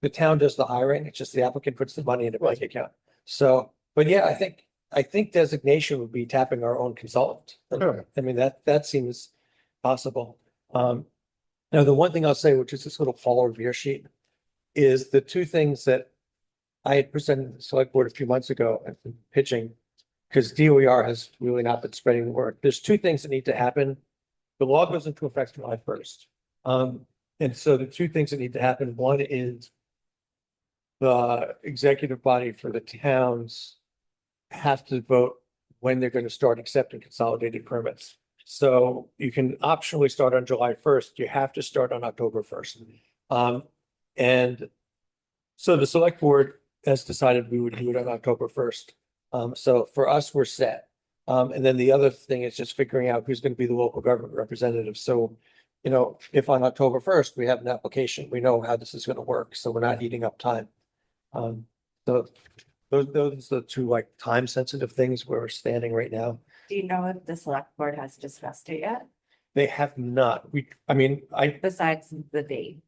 The town does the hiring, it's just the applicant puts the money in a bank account. So, but yeah, I think designation would be tapping our own consultant. Sure. I mean, that seems possible. Now, the one thing I'll say, which is this little fall review sheet, is the two things that I had presented to the select board a few months ago and been pitching, because DOER has really not been spreading the word. There's two things that need to happen. The law goes into effect July 1st. And so the two things that need to happen, one is the executive body for the towns have to vote when they're going to start accepting consolidated permits. So you can optionally start on July 1st. You have to start on October 1st. And so the select board has decided we would do it on October 1st. So for us, we're set. And then the other thing is just figuring out who's going to be the local government representative. So, if on October 1st, we have an application, we know how this is going to work. So we're not eating up time. So those are the two like time sensitive things where we're standing right now. Do you know if the select board has discussed it yet, They have not. besides the date?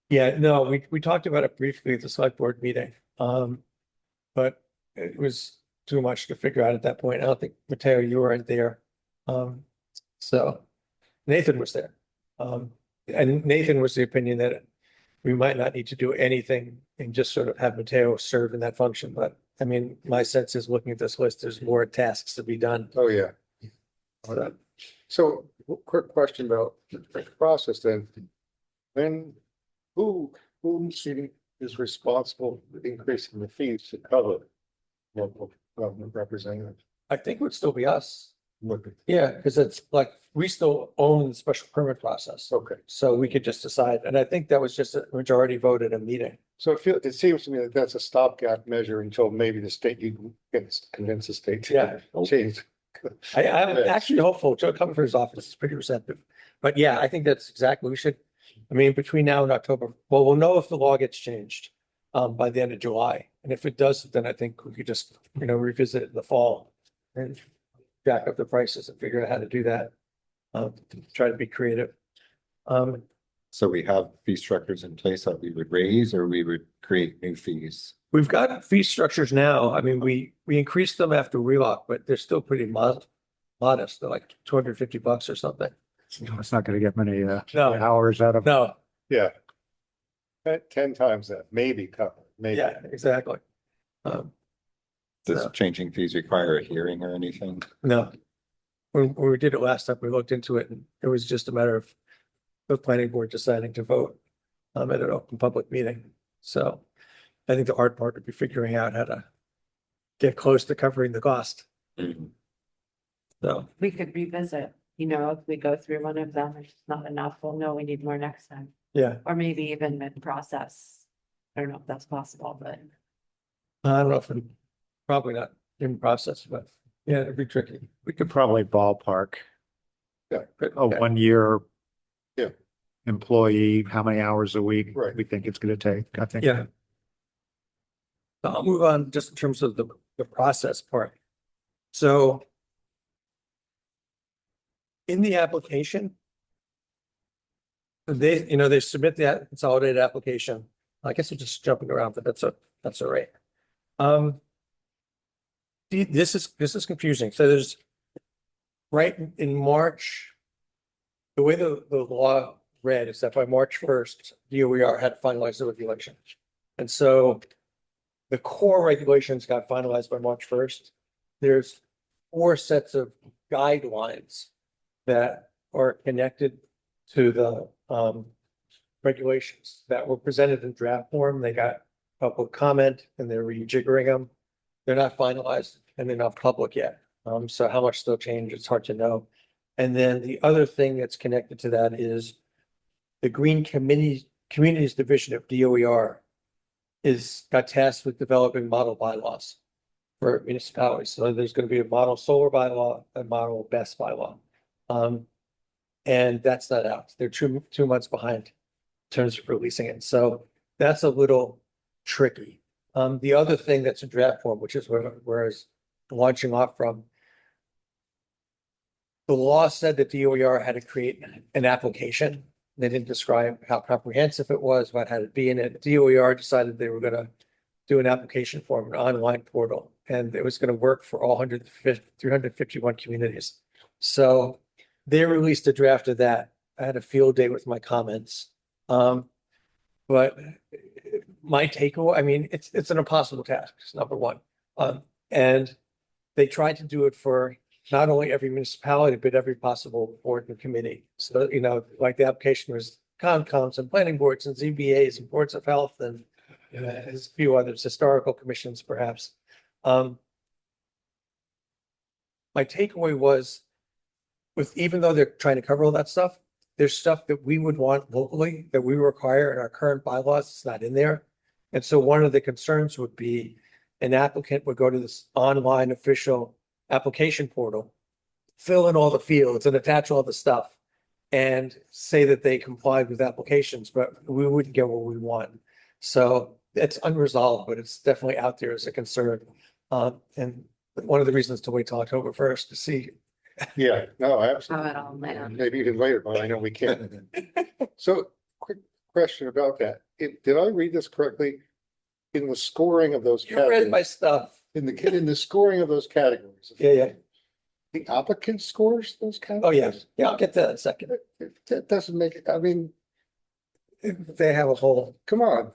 Yeah, no, we talked about it briefly at the select board meeting. But it was too much to figure out at that point. I don't think, Mateo, you weren't there. So Nathan was there. And Nathan was the opinion that we might not need to do anything and just sort of have Mateo serve in that function. But I mean, my sense is looking at this list, there's more tasks to be done. Oh, yeah. So, So quick question about the process then. Who is responsible for increasing the fees to cover local government representatives? I think it would still be us. Would Yeah, because it's like, we still own the special permit process. Okay, So we could just decide, and I think that was just a majority vote at a meeting. so it seems to me that that's a stopgap measure until maybe the state, you can convince the state Yeah. to change. I'm actually hopeful. Joe Comerford's office is pretty receptive. But yeah, I think that's exactly, we should, I mean, between now and October, well, we'll know if the law gets changed by the end of July. And if it does, then I think we could just, revisit it in the fall and jack up the prices and figure out how to do that. Try to be creative. So we have fee structures in place that we would raise or we would create new fees. We've got fee structures now. I mean, we increased them after relock, but they're still pretty modest. They're like $250 or something. It's not gonna get many, No. hours out of. No, Yeah. 10 times that, maybe cover, maybe. yeah, exactly. Does No. changing fees require a hearing or anything? No. When we did it last time, we looked into it and it was just a matter of the planning board deciding to vote at an open public meeting. So I think the hard part would be figuring out how to get close to covering the cost. So, We could revisit, if we go through one of them, if it's not enough, we'll know we need more next time. yeah, Or maybe even mid-process. I don't know if that's possible, but I don't know if I'm probably not in process, but yeah, it'd be tricky. We could probably ballpark a Okay. 1 year. Yeah. Employee, how many hours a week Right. we think it's gonna take, I think. Yeah. So I'll move on just in terms of the process part. So in the application, they submit the consolidated application. I guess we're just jumping around, but that's all right. This is confusing. So there's right in March, the way the law read is that by March 1st, DOER had finalized the regulation. And so the core regulations got finalized by March 1st. There's 4 sets of guidelines that are connected to the regulations that were presented in draft form. They got public comment and they're rejiggering them. They're not finalized and they're not public yet. So how much they'll change, it's hard to know. And then the other thing that's connected to that is the Green Communities Division of DOER got tasked with developing model bylaws for municipalities. So there's going to be a model solar bylaw, a model BESS bylaw. And that's not out. They're 2 months behind in terms of releasing it. So that's a little tricky. The other thing that's in draft form, which is where I was launching off from, the law said that DOER had to create an application. They didn't describe how comprehensive it was, what had to be in it. DOER decided they were going to do an application form, an online portal, and it was going to work for all 351 communities. So they released a draft of that. I had a field day with my comments. But my takeaway, I mean, it's an impossible task, it's number one. And they tried to do it for not only every municipality, but every possible board and committee. So, like the application was Concom and planning boards and ZBAs and boards of health and there's a few others, historical commissions perhaps. My takeaway was even though they're trying to cover all that stuff, there's stuff that we would want locally that we require in our current bylaws. It's not in there. And so one of the concerns would be an applicant would go to this online official application portal, fill in all the fields and attach all the stuff and say that they complied with applications, but we wouldn't get what we want. So it's unresolved, but it's definitely out there as a concern. And one of the reasons to wait till October 1st to see. Yeah, no, how absolutely. it all land. Maybe even later, but I know we can't. So quick question about that. Did I read this correctly? In the scoring of those You read my categories, stuff. in the scoring of those categories. Yeah. The applicant scores those categories? Oh, yeah. Yeah, I'll get to that in a second. That doesn't make it, I mean, They have a whole, come on,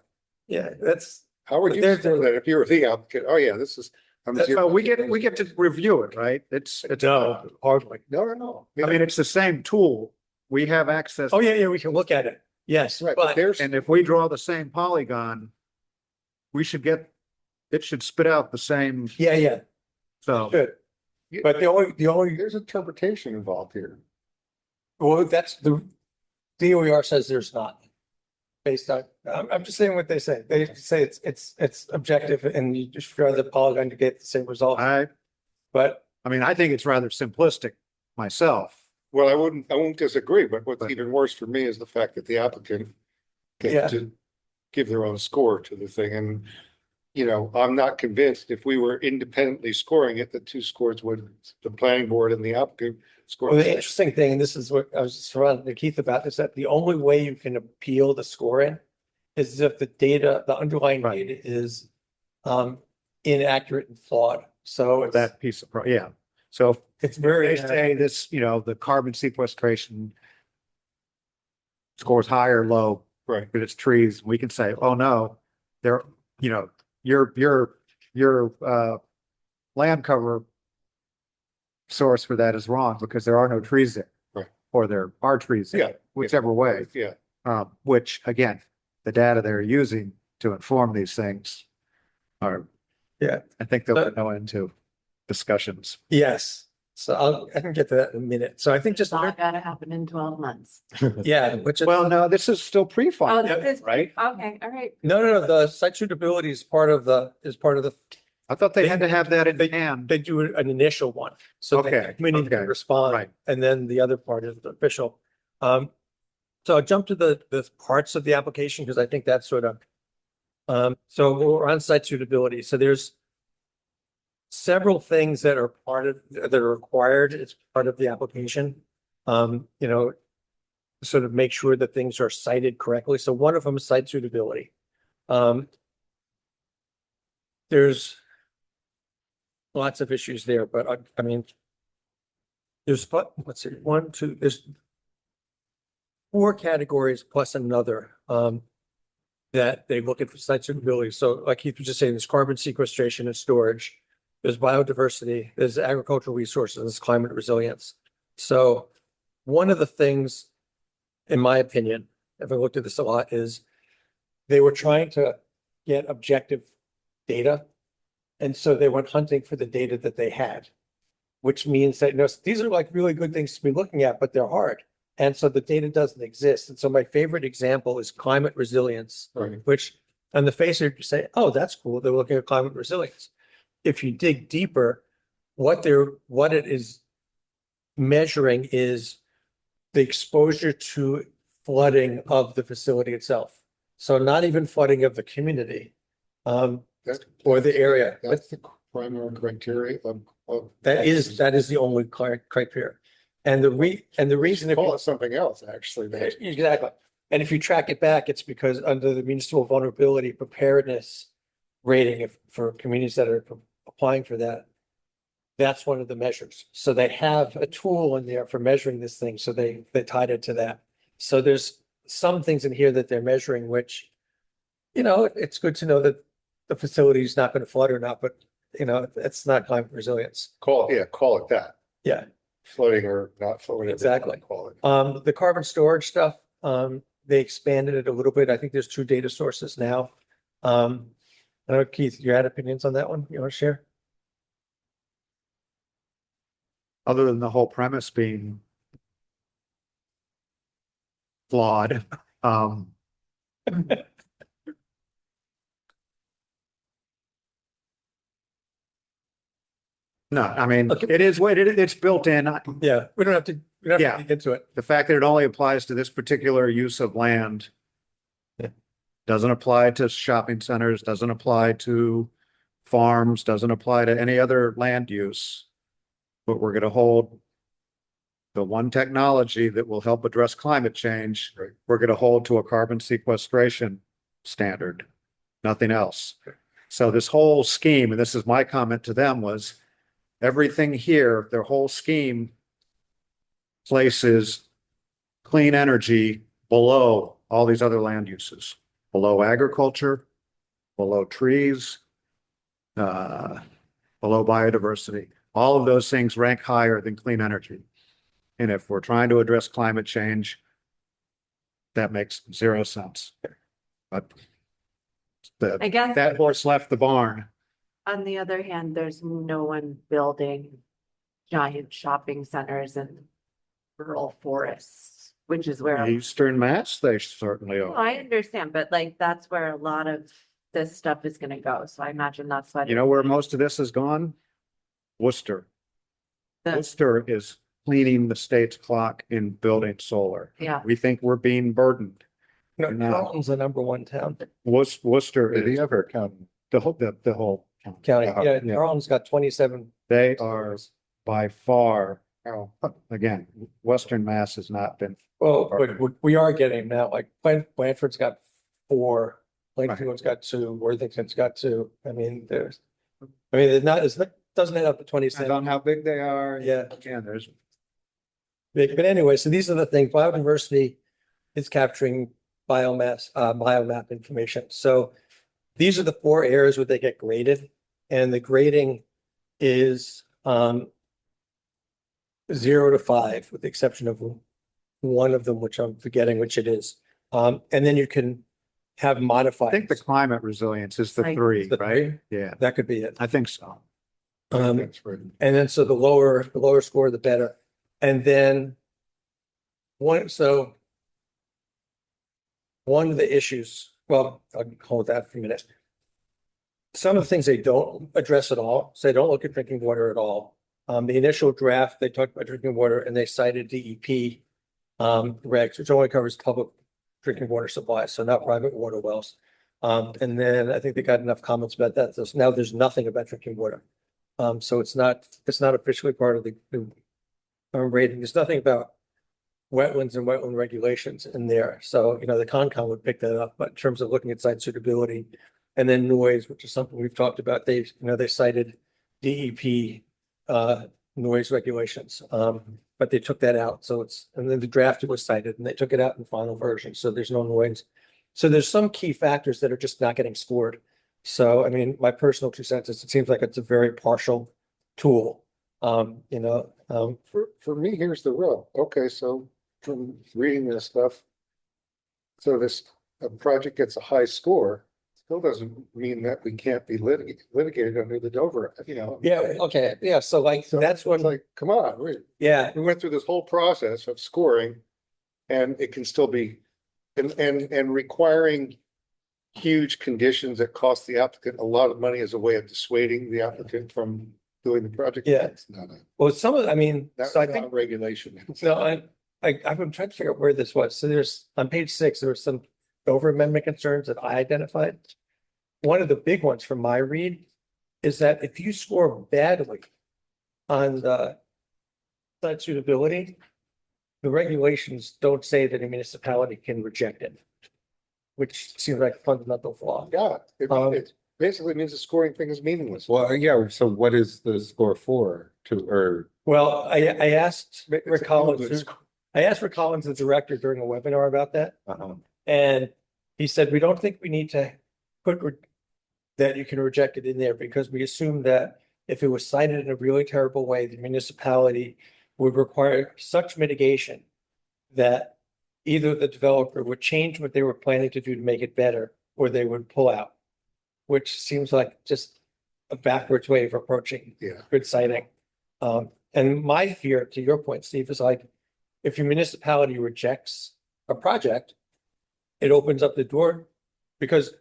yeah, that's, how would But you they're- score that if you were the applicant? Oh, yeah, this is. I'm That's- zero- So we get to review it, right? It's. no, hardly. No. I mean, it's the same tool. We have access. Oh, yeah, we can look at it. Yes, Right, but but there's, And if we draw the same polygon, it should spit out the same, yeah, so. good. But the only, there's interpretation involved here. well, that's the DOER says there's not. Based on, I'm just saying what they say. They say it's objective and you just draw the polygon to get the same result. I, But I mean, I think it's rather simplistic myself. Well, I won't disagree, but what's even worse for me is the fact that the applicant Yeah. gets to give their own score to the thing. And, you know, I'm not convinced if we were independently scoring it, the two scores would, the planning board and the applicant score. Well, the the same. interesting thing, and this is what I was surrounded to Keith about, is that the only way you can appeal the scoring is if the data, the underlying Right. data is inaccurate and flawed. So it's, That piece of, yeah. So it's they very, say this, you know, the carbon sequestration scores high or low, Right. but it's trees. We can say, oh, no, they're, you know, your land cover source for that is wrong because there are no trees there. Right. Or there are trees there, Yeah. whichever way. Yeah. Which again, the data they're using to inform these things are, yeah, I think they'll go into discussions. yes. So I can get to that in a minute. So I think just, It's all gotta happen in 12 months. yeah, which is, Well, no, this is still Oh, pre-final, this is, right? okay, all right. no, the site suitability is part of the, I thought they had to have that in hand. they do an initial one. So the Okay, committee okay, can respond. right. And then the other part is the official. So I'll jump to the parts of the application because I think that's sort of, so we're on site suitability. So there's several things that are that are required as part of the application. You know, sort of make sure that things are cited correctly. So one of them is site suitability. There's lots of issues there, but I mean, there's, let's see, there's 4 categories plus another, that they look at for site suitability. So like Keith was just saying, there's carbon sequestration and storage, there's biodiversity, there's agricultural resources, there's climate resilience. So one of the things, in my opinion, if I looked at this a lot, is they were trying to get objective data. And so they went hunting for the data that they had, which means that, you know, these are like really good things to be looking at, but they're hard. And so the data doesn't exist. And so my favorite example is climate resilience, Right. which on the face of it, you say, oh, that's cool. They're looking at climate resilience. If you dig deeper, what it is measuring is the exposure to flooding of the facility itself. So not even flooding of the community, or the area. That's the primary criteria of. That is the only criteria. And the reason, if Call you, it something else, actually. exactly. And if you track it back, it's because under the municipal vulnerability preparedness rating, for communities that are applying for that, that's one of the measures. So they have a tool in there for measuring this thing. So they tied it to that. So there's some things in here that they're measuring, which, you know, it's good to know that the facility is not going to flood or not, but you know, it's not climate resilience. Call it that. Yeah. Floating or not floating. Exactly. Call it. The carbon storage stuff, they expanded it a little bit. I think there's 2 data sources now. I don't know, Keith, you had opinions on that one? You want to share? Other than the whole premise being flawed, no, I mean, Okay. it is what it's built in. Yeah, we don't have to Yeah. get into it. The fact that it only applies to this particular use of land. Yeah. Doesn't apply to shopping centers, doesn't apply to farms, doesn't apply to any other land use. But we're gonna hold the one technology that will help address climate change, Right. we're gonna hold to a carbon sequestration standard, nothing else. So this whole scheme, and this is my comment to them, was everything here, their whole scheme places clean energy below all these other land uses, below agriculture, below trees, below biodiversity. All of those things rank higher than clean energy. And if we're trying to address climate change, that makes 0 sense. But I guess that horse left the barn. on the other hand, there's no one building giant shopping centers in rural forests, which is where. Eastern Mass, they certainly Oh, are. I understand, but like, that's where a lot of this stuff is gonna go, so I imagine that's why. You know where most of this has gone? Worcester. The, Worcester is cleaning the state's clock in building solar. yeah, We think we're being burdened. No, No. Carlton's the number one town, Worcester Did he is ever count? the whole county. Yeah, Yeah. Carlton's got 27. They are by far, again, Western Mass has not been. Well, but we are getting now, like Blanford's got 4, Lakefield's got 2, Worthington's got 2. I mean, it's not, doesn't add up to Depends 27. on how big they are. Yeah. Again, there's. Big. But anyway, so these are the things, biodiversity is capturing biomap information. So these are the 4 areas where they get graded, and the grading is 0 to 5, with the exception of one of them, which I'm forgetting which it is. And then you can have I modified. think the climate resilience is the Like- 3, The right? 3? Yeah, That could be it. I think so. That's right. And then so the lower score, the better. And then one of the issues, well, I'll hold that for a minute. Some of the things they don't address at all, so they don't look at drinking water at all. The initial draft, they talked about drinking water and they cited DEP regs, which only covers public drinking water supplies, so not private water wells. And then I think they got enough comments about that. So now there's nothing about drinking water. So it's not officially part of the rating. There's nothing about wetlands and wetland regulations in there. So, the Concom would pick that up, but in terms of looking at site suitability and then noise, which is something we've talked about, they cited DEP noise regulations. But they took that out. So and then the draft was cited and they took it out in the final version. So there's no noise. So there's some key factors that are just not getting scored. So, I mean, my personal 2 cents is it seems like it's a very partial tool. For me, here's the rub. Okay, so from reading this stuff. So a project gets a high score, still doesn't mean that we can't be litigated under the Dover, Yeah, okay, yeah, so like, So that's it's when, like, come on, yeah, we went through this whole process of scoring. And it can still be, and requiring huge conditions that cost the applicant a lot of money as a way of dissuading the applicant from doing the project. Yeah. That's not well, I mean, that's so I not think, regulation. no, I've been trying to figure out where this was. So there's, on page 6, there were some Dover amendment concerns that I identified. One of the big ones from my read is that if you score badly on the site suitability, the regulations don't say that a municipality can reject it, which seems like a fundamental flaw. Yeah, Um, it basically means the scoring thing is meaningless. Well, yeah, so what is the score for Well, I asked Rick It's a Collins, good I asked Rick Collins, the director, during a webinar about that. uh-huh. And he said, we don't think we need to put that you can reject it in there because we assume that if it was cited in a really terrible way, the municipality would require such mitigation that either the developer would change what they were planning to do to make it better, or they would pull out, which seems like just a backwards way of approaching Yeah. good citing. And my fear, to your point, Steve, is like, if your municipality rejects a project, it opens up the door, because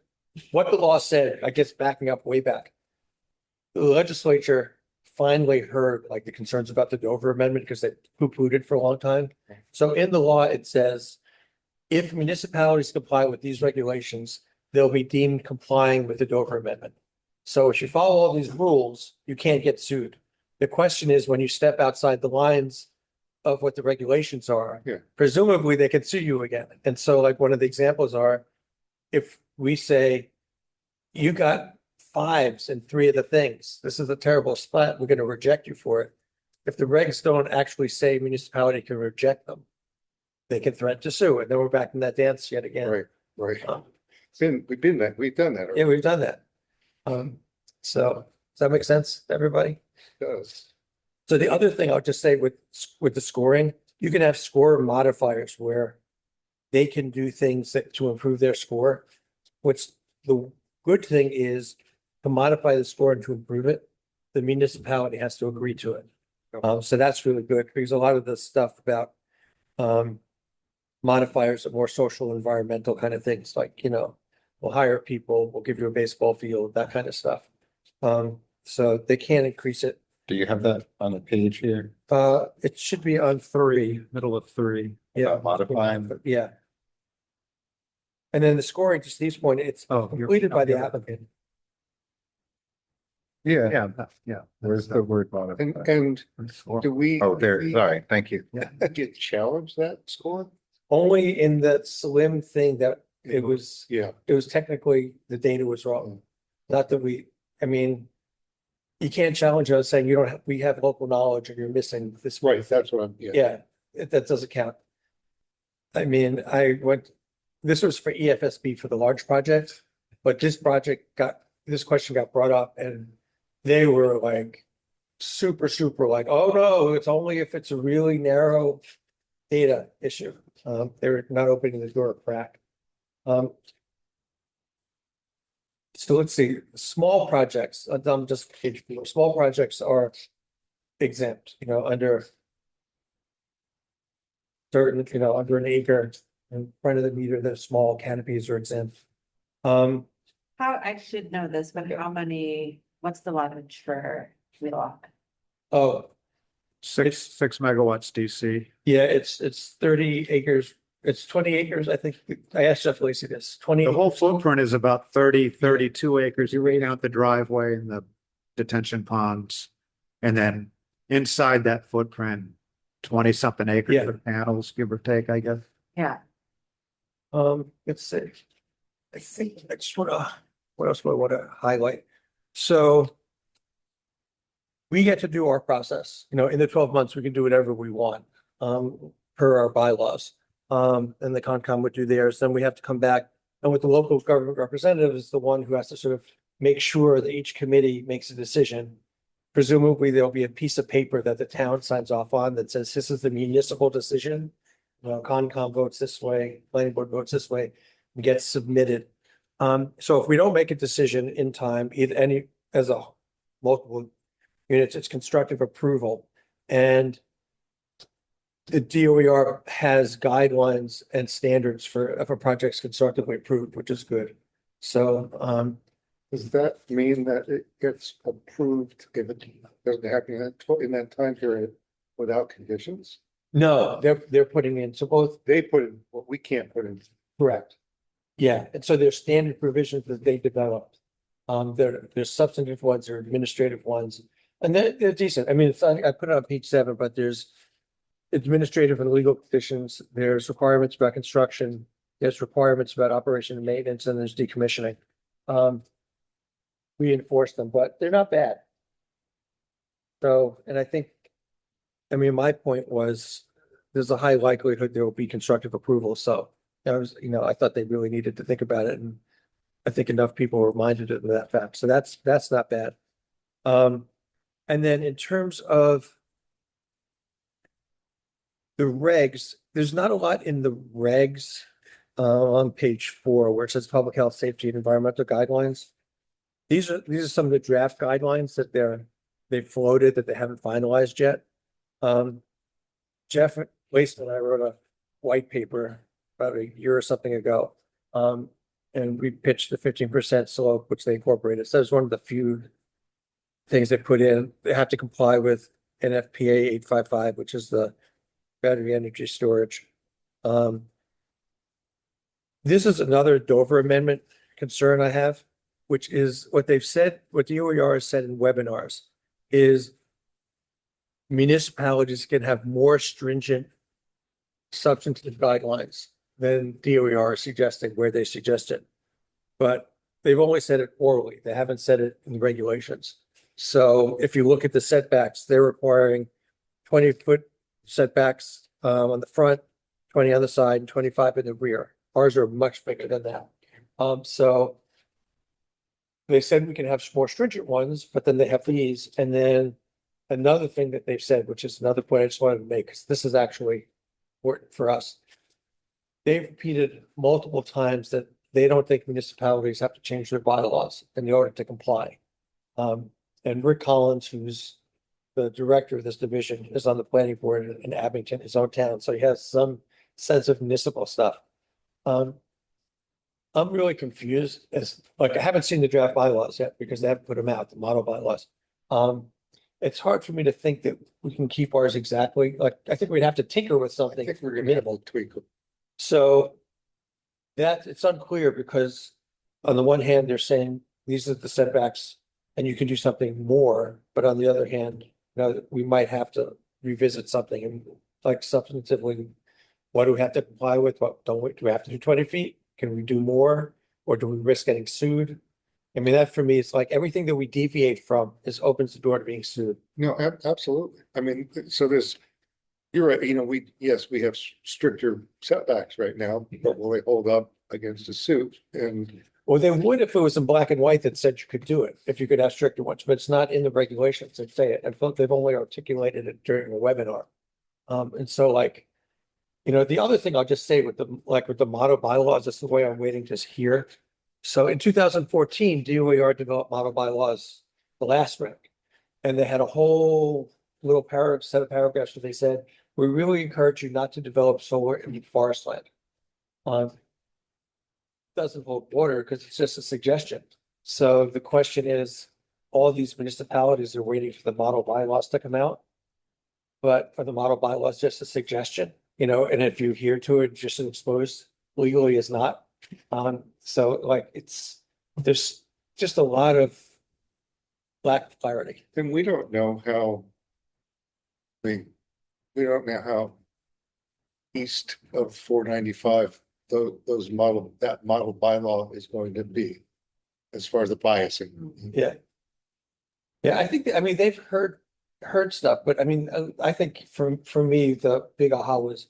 what the law said, I guess backing up way back, the legislature finally heard like the concerns about the Dover Amendment because they poo-pooed it for a long time. So in the law, it says, if municipalities comply with these regulations, they'll be deemed complying with the Dover Amendment. So if you follow all these rules, you can't get sued. The question is, when you step outside the lines of what the regulations are, Yeah. presumably they can sue you again. And so like one of the examples are, if we say, you got 5s in 3 of the things, this is a terrible spot, we're going to reject you for it. If the regs don't actually say municipality can reject them, they can threaten to sue. And then we're back in that dance yet again. Right, right. Um, We've done that. Yeah, we've done that. So does that make sense to everybody? It does. So the other thing I'll just say with the scoring, you can have score modifiers where they can do things to improve their score. What's the good thing is to modify the score and to improve it, the municipality has to agree to it. So that's really good, because a lot of the stuff about modifiers are more social, environmental kind of things, like, we'll hire people, we'll give you a baseball field, that kind of stuff. So they can increase it Do you have that on the page here? It should be on 3. Middle of 3. Yeah. Modifying. Yeah. And then the scoring, to Steve's point, it's Oh, completed by the applicant. Yeah. Yeah, yeah. Where's the word And, modify? and do we? Oh, there, sorry, thank you. Get challenged that score? Only in that slim thing that it was Yeah, technically, the data was wrong. Not that I mean, you can't challenge us saying you don't have, we have local knowledge and you're missing this. right, that's what I'm, yeah. Yeah, that doesn't count. I mean, this was for EFSB for the large project, but this question got brought up and they were like super like, oh no, it's only if it's a really narrow data issue. They were not opening the door a crack. So let's see, small projects, just page 4, small projects are exempt, under certain, under an acre in front of the meter, the small canopies are exempt. How, I should know this, but what's the wattage for Wheelock? Oh, 6 megawatts DC. yeah, it's 30 acres. It's 20 acres, I think. I asked Jeff Lacy this, 20. The whole footprint is about 32 acres. You rate out the driveway and the detention ponds. And then inside that footprint, 20 something acres Yeah. of panels, give or take, I guess. Yeah. Let's see. I think I just wanna, what else do I want to highlight? So we get to do our process, in the 12 months, we can do whatever we want, per our bylaws. And the Concom would do theirs, then we have to come back, and with the local government representative is the one who has to sort of make sure that each committee makes a decision. Presumably, there'll be a piece of paper that the town signs off on that says this is the municipal decision. Concom votes this way, planning board votes this way, and gets submitted. So if we don't make a decision in time, as a multiple units, it's constructive approval. And the DOER has guidelines and standards for if a project's constructively approved, which is good. So, Does that mean that it gets approved if it doesn't happen in that time period without conditions? no, they're putting in, so both, They put in what we can't put in. correct. Yeah, and so there's standard provisions that they developed. There's substantive ones, there are administrative ones, and they're decent. I mean, I put it on page 7, but there's administrative and legal conditions, there's requirements about construction, there's requirements about operation and maintenance, and there's decommissioning. We enforce them, but they're not bad. So, and my point was, there's a high likelihood there will be constructive approval, so I thought they really needed to think about it, and I think enough people were reminded of that fact, so that's not bad. And then in terms of the regs, there's not a lot in the regs on page 4 where it says public health, safety, and environmental guidelines. These are some of the draft guidelines that they've floated that they haven't finalized yet. Jeff Lacy and I wrote a white paper about a year or something ago. And we pitched the 15% slope, which they incorporated. So it's one of the few things they put in. They have to comply with NFPA 855, which is the battery energy storage. This is another Dover Amendment concern I have, which is what they've said, what DOER has said in webinars, is municipalities can have more stringent substantive guidelines than DOER is suggesting where they suggest it. But they've only said it orally. They haven't said it in the regulations. So if you look at the setbacks, they're requiring 20-foot setbacks on the front, 20 on the side, and 25 in the rear. Ours are much bigger than that. So they said we can have more stringent ones, but then they have these. And then another thing that they've said, which is another point I just wanted to make, because this is actually important for us. They've repeated multiple times that they don't think municipalities have to change their bylaws in order to comply. And Rick Collins, who's the director of this division, is on the planning board in Abington, his own town, so he has some sense of municipal stuff. I'm really confused I haven't seen the draft bylaws yet because they haven't put them out, the model bylaws. it's hard for me to think that we can keep ours exactly, like, I think we'd have to tinker with I something. think we're gonna have to tweak it. So that, it's unclear because on the one hand, they're saying these are the setbacks and you can do something more, but on the other hand, we might have to revisit something and like substantively, what do we have to comply with? What don't we, do we have to do 20 feet? Can we do more? Or do we risk getting sued? I mean, that for me, it's like everything that we deviate from opens the door to being sued. No, absolutely. I mean, so you're right, yes, we have stricter setbacks right now, but will they hold up against a suit? And Or they would if it was in black and white that said you could do it, if you could have stricter ones, but it's not in the regulations that say it. I felt they've only articulated it during a webinar. And so like, the other thing I'll just say with the model bylaws, that's the way I'm waiting to hear. So in 2014, DOER developed model bylaws, the last reg. And they had a whole little set of paragraphs where they said, we really encourage you not to develop solar in forest land. Doesn't hold water because it's just a suggestion. So the question is, all these municipalities are waiting for the model bylaws to come out. But are the model bylaws just a suggestion? And if you adhere to it, just exposed legally is not. So like there's just a lot of lack of clarity. then we don't know how. We don't know how east of 495, that model bylaw is going to be as far as the biasing. Yeah. Yeah, I think, they've heard stuff, but I think for me, the big aha was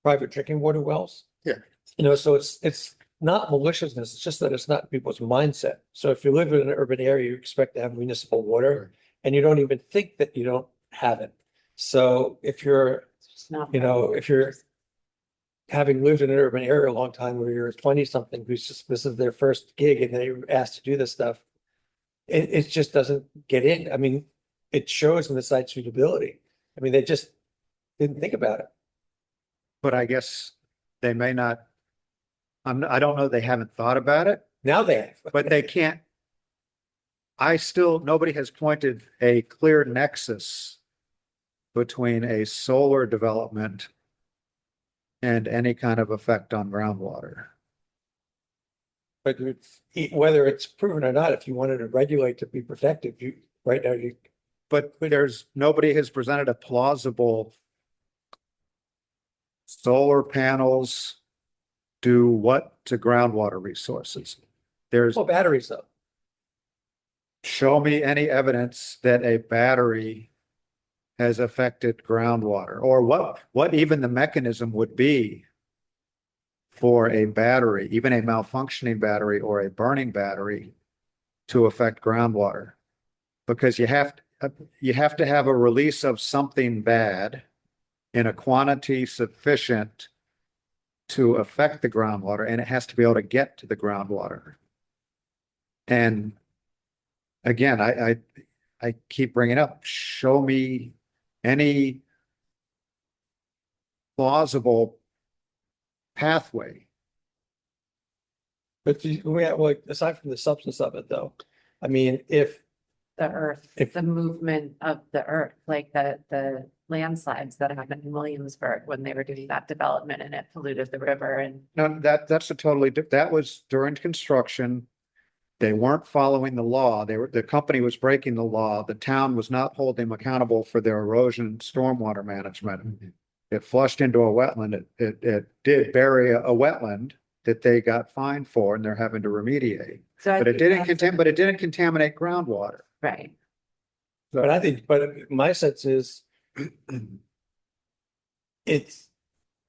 private drinking water wells. Yeah. So it's not maliciousness, it's just that it's not people's mindset. So if you live in an urban area, you expect to have municipal water and you don't even think that you don't have it. So if you're, It's not. if you're having lived in an urban area a long time where you're 20-something who's this is their first gig and they're asked to do this stuff, it just doesn't get in. It shows in the site suitability. They just didn't think about it. But I guess they may not, I don't know, they haven't thought about it, Now they have. but they can't. Nobody has pointed a clear nexus between a solar development and any kind of effect on groundwater. But whether it's proven or not, if you wanted to regulate to be protected, right now But nobody has presented a plausible solar panels do what to groundwater resources. well, batteries though. Show me any evidence that a battery has affected groundwater, or what even the mechanism would be for a battery, even a malfunctioning battery or a burning battery, to affect groundwater. Because you have to have a release of something bad in a quantity sufficient to affect the groundwater, and it has to be able to get to the groundwater. And again, I keep bringing up, show me any plausible pathway. But like, aside from the substance of it though, if The earth, If- the movement of the earth, like the landslides that happened in Williamsburg when they were doing that development and it polluted the river and. No, that's a totally that was during construction. They weren't following the law. The company was breaking the law. The town was not holding them accountable for their erosion and stormwater management. It flushed into a wetland. It did bury a wetland that they got fined for, and they're having to remediate. So I But it think didn't that's- but it didn't contaminate groundwater. Right. but my sense is it's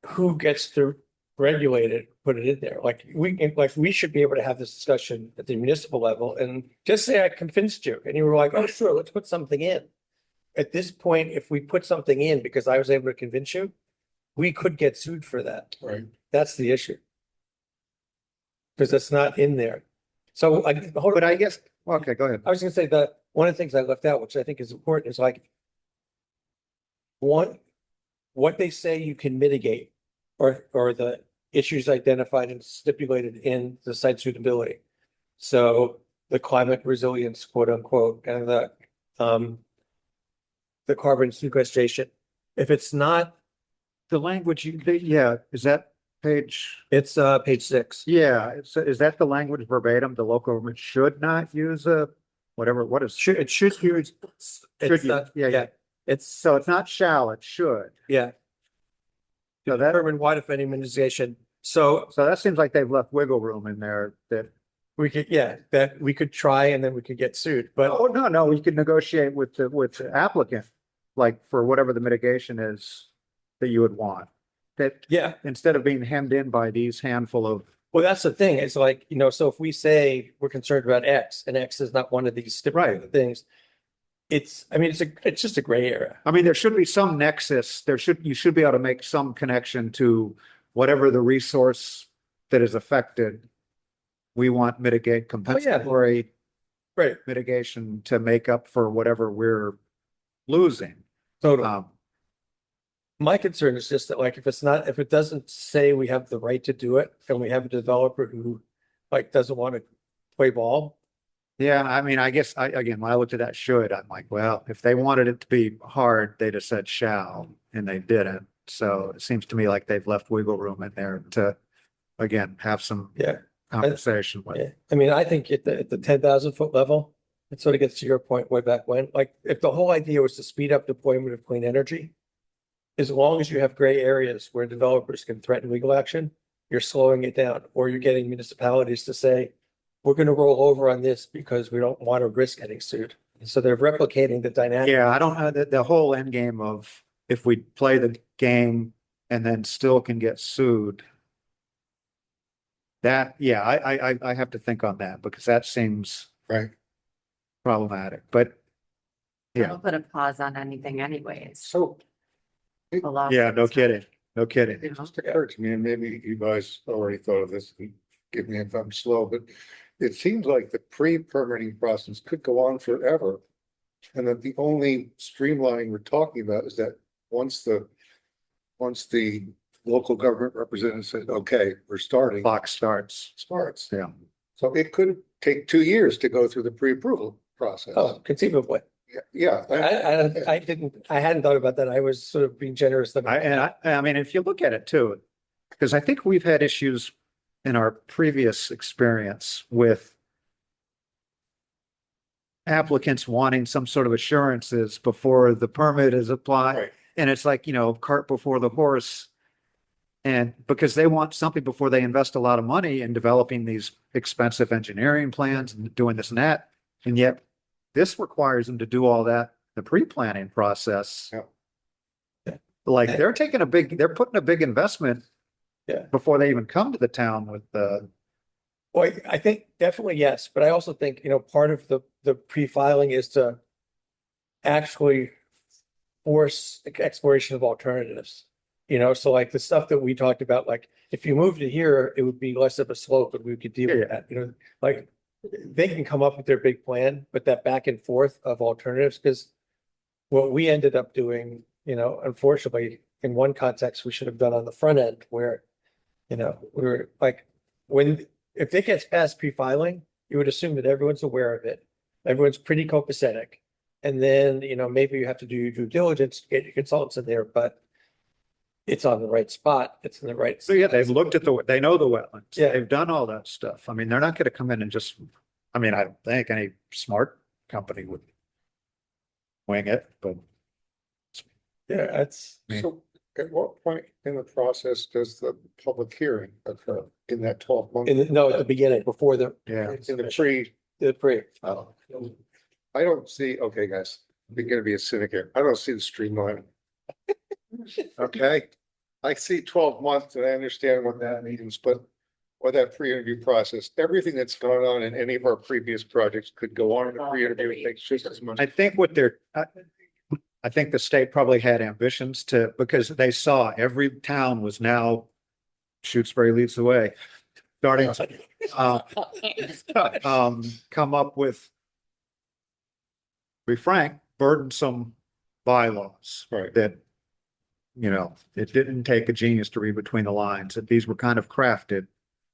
who gets to regulate it, put it in there. Like we should be able to have this discussion at the municipal level and just say I convinced you and you were like, oh, sure, let's put something in. At this point, if we put something in because I was able to convince you, we could get sued for that. Right. That's the issue. Because it's not in there. So But I guess, okay, go ahead. I was gonna say that one of the things I left out, which I think is important, is like what they say you can mitigate or the issues identified and stipulated in the site suitability. So the climate resilience, quote unquote, and the the carbon sequestration. If it's not, The language, yeah, is that page? it's page 6. Yeah, is that the language verbatim? The local government should not use whatever, what is? It should use. Should you? Yeah. It's So it's not shall, it should. yeah. So that, Determine what if any mitigation. So so that seems like they've left wiggle room in there that, we could, that we could try and then we could get sued, but oh, no, we can negotiate with the applicant, like for whatever the mitigation is that you would want. That yeah. instead of being hemmed in by these handful of, Well, that's the thing. It's like, so if we say we're concerned about X and X is not one of these stipulated things, it's just a gray area. I mean, there should be some nexus. You should be able to make some connection to whatever the resource that is affected. We want compensatory Right. mitigation to make up for whatever we're losing. Totally. My concern is just that, like, if it doesn't say we have the right to do it and we have a developer who like doesn't want to play ball. Yeah, I mean, I guess again, when I looked at that should, I'm like, well, if they wanted it to be hard, they'd have said shall, and they didn't. So it seems to me like they've left wiggle room in there to, again, have some conversation with. Yeah. I mean, I think at the 10,000 foot level, it sort of gets to your point way back when, like, if the whole idea was to speed up deployment of clean energy, as long as you have gray areas where developers can threaten legal action, you're slowing it down, or you're getting municipalities to say, we're going to roll over on this because we don't want to risk getting sued. So they're replicating the dynamic. Yeah, I don't know the whole end game of if we play the game and then still can get sued. That, yeah, I have to think on that because that seems Right. problematic, but yeah. It'll put a pause on anything anyways. So A lot. Yeah, no kidding. No kidding. it just occurred to me, and maybe you guys already thought of this, and give me if I'm slow, but it seems like the pre-permitting process could go on forever. And that the only streamlining we're talking about is that once the local government representative said, okay, we're starting, Clock starts. starts. Yeah. So it could take 2 years to go through the pre-approval process. Oh, conceivably. Yeah. I hadn't thought about that. I was sort of being generous. I mean, if you look at it too, because I think we've had issues in our previous experience with applicants wanting some sort of assurances before the permit is applied. Right. And it's like, cart before the horse. And because they want something before they invest a lot of money in developing these expensive engineering plans and doing this and that. And yet this requires them to do all that, the pre-planning process. Yeah. Like they're putting a big investment before they even come to the town with the. Well, I think definitely yes, but I also think, part of the pre-filing is to actually force exploration of alternatives. So like the stuff that we talked about, like if you moved it here, it would be less of a slope, but we could deal with that, like they can come up with their big plan, but that back and forth of alternatives, because what we ended up doing, unfortunately, in one context, we should have done on the front end where, we were like, if it gets past pre-filing, you would assume that everyone's aware of it. Everyone's pretty copacetic. And then, maybe you have to do your due diligence, get your consultants in there, but it's on the right spot. It's in the right. So yeah, they've looked at they know the wetlands. Yeah. They've done all that stuff. I mean, they're not going to come in and just, I don't think any smart company would wing it, but. Yeah, that's. So at what point in the process does the public hearing occur in that 12 months? No, at the beginning, before the. Yeah. In the pre, The pre. oh, I don't see, okay, guys, I'm gonna be a cynic here. I don't see the streamlining. Okay, I see 12 months and I understand what that means, but or that pre-interview process, everything that's gone on in any of our previous projects could go on in the pre-interview. It takes just as much. I think I think the state probably had ambitions because they saw every town was now Shutesbury leads the way. Starting to come up with, be frank, burdensome bylaws. Right. That, it didn't take a genius to read between the lines, that these were kind of crafted.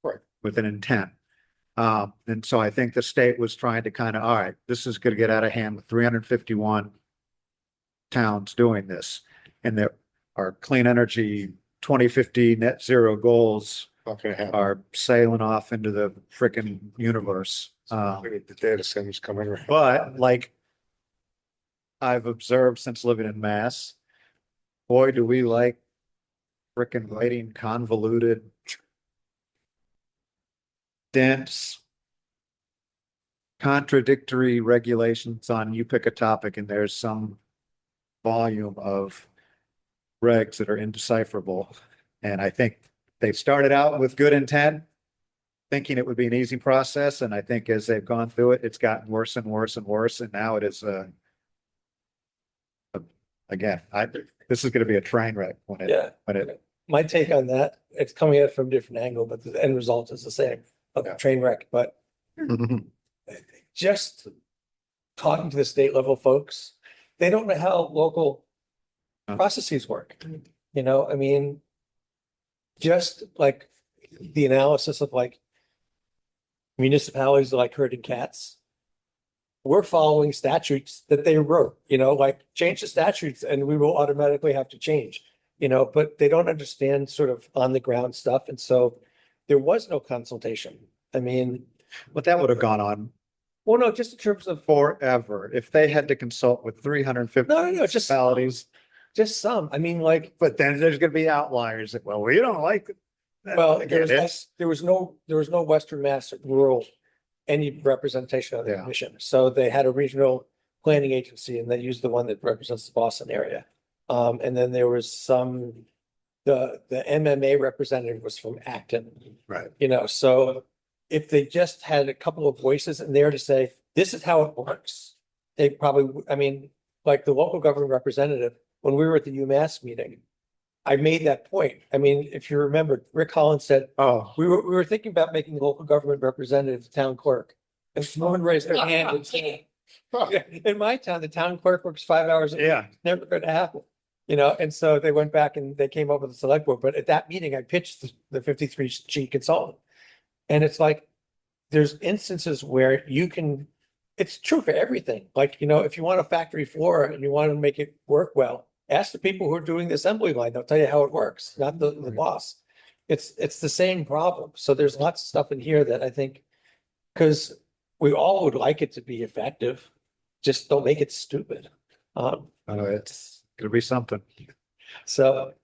Right. With an intent. And so I think the state was trying to kind of, all right, this is gonna get out of hand with 351 towns doing this. And there are clean energy 2050 net zero goals Not gonna happen. are sailing off into the frickin' universe. The data centers coming around. But like I've observed since living in Mass, boy, do we like frickin' writing convoluted, dense, contradictory regulations on, you pick a topic and there's some volume of regs that are indecipherable. And I think they started out with good intent, thinking it would be an easy process. And I think as they've gone through it, it's gotten worse and worse and worse. And now it is again, this is going to be a train wreck when it, My take on that, it's coming at it from a different angle, but the end result is the same, a train wreck, but just talking to the state level folks, they don't know how local processes work. You know, I mean, just like the analysis of like municipalities like herding cats. We're following statutes that they wrote, you know, like change the statutes and we will automatically have to change, you know, but they don't understand sort of on the ground stuff. And so there was no consultation. I mean, but that would have gone on well, no, just in terms of, forever. If they had to consult with 350 no, municipalities, just some, I mean, like, but then there's going to be outliers that, well, we don't like it. well, Again, there was no Western Mass rural, any representation of the Yeah. commission. So they had a regional planning agency and they used the one that represents the Boston area. And then there was the MMA representative was from Acton. Right. You know, so if they just had a couple of voices in there to say, this is how it works, they probably, I mean, like the local government representative, when we were at the UMass meeting, I made that point. I mean, if you remember, Rick Collins said, Oh, we were thinking about making the local government representative the town clerk. And no one raised their hand and said, "Yeah, in my town, the town clerk works 5 hours. A week. yeah. It's never gonna happen." You know, and so they went back and they came up with the select board, but at that meeting, I pitched the 53G consultant. And it's like, there's instances where you can, it's true for everything. Like, you know, if you want a factory floor and you want to make it work well, ask the people who are doing the assembly line. They'll tell you how it works, not the boss. It's the same problem. So there's lots of stuff in here that I think, because we all would like it to be effective, just don't make it stupid. It's gonna be something. So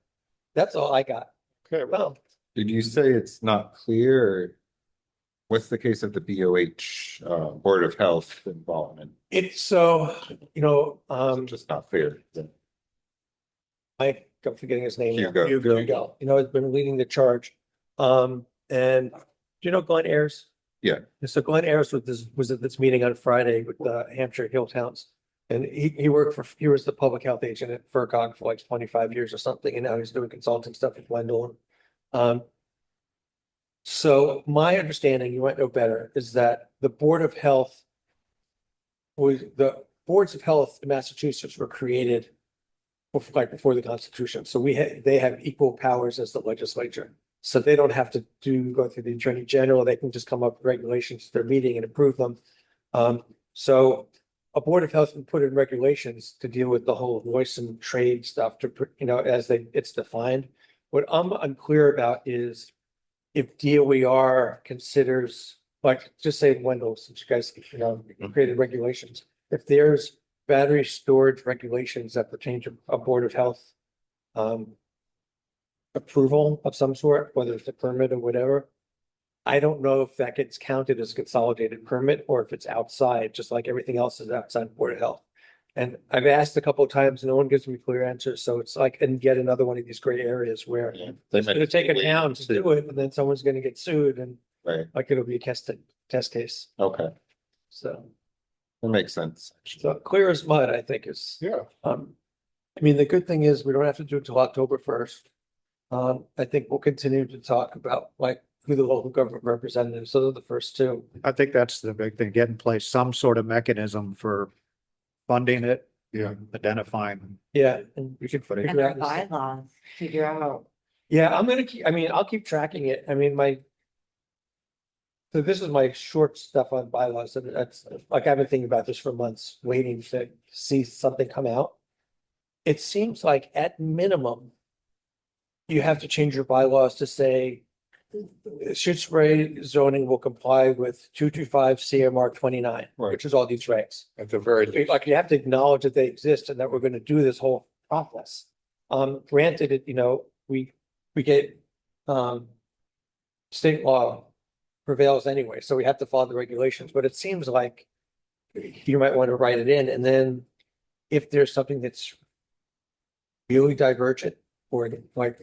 that's all I got. Okay, Well, Did you say it's not clear? Or what's the case of the BOH, Board of Health involvement? it's so, you know, Just not clear. I'm forgetting his name. now. Hugo. Hugo, you know, has been leading the charge. And do you know Glenn Ayers? Yeah. So Glenn Ayers was at this meeting on Friday with the Hampshire Hill Towns. And he was the public health agent at FERCog for like 25 years or something, and now he's doing consulting stuff with Wendell. So my understanding, you might know better, is that the Board of Health the boards of health in Massachusetts were created before the Constitution. So they have equal powers as the legislature. So they don't have to go through the Attorney General. They can just come up with regulations at their meeting and approve them. So a Board of Health can put in regulations to deal with the whole voice and trade stuff to, you know, it's defined. What I'm unclear about is if DOER considers, like, just say Wendell, since you guys, you know, created regulations, if there's battery storage regulations that pertain to a Board of Health approval of some sort, whether it's a permit or whatever, I don't know if that gets counted as a consolidated permit or if it's outside, just like everything else is outside the Board of Health. And I've asked a couple of times, no one gives me clear answers. So it's like, and yet another one of these gray areas where it's gonna take a town to do it, and then someone's gonna get sued, and Right, like it'll be a test case. okay, So, that makes sense. so clear as mud, I think is, yeah, I mean, the good thing is we don't have to do it till October 1st. I think we'll continue to talk about like who the local government representatives, so they're the first two. I think that's the big thing, get in place some sort of mechanism for funding it, yeah. identifying. Yeah, and we should And figure our out. bylaws, figure out. Yeah, I'll keep tracking it. I mean, So this is my short stuff on bylaws, and that's, like, I've been thinking about this for months, waiting to see something come out. It seems like at minimum, you have to change your bylaws to say shoot spray zoning will comply with 225 CMR 29, Right. which is all these regs. At the very least. Like, you have to acknowledge that they exist and that we're going to do this whole process. Granted, it, we get, state law prevails anyway, so we have to follow the regulations, but it seems like you might want to write it in, and then if there's something that's really divergent, or like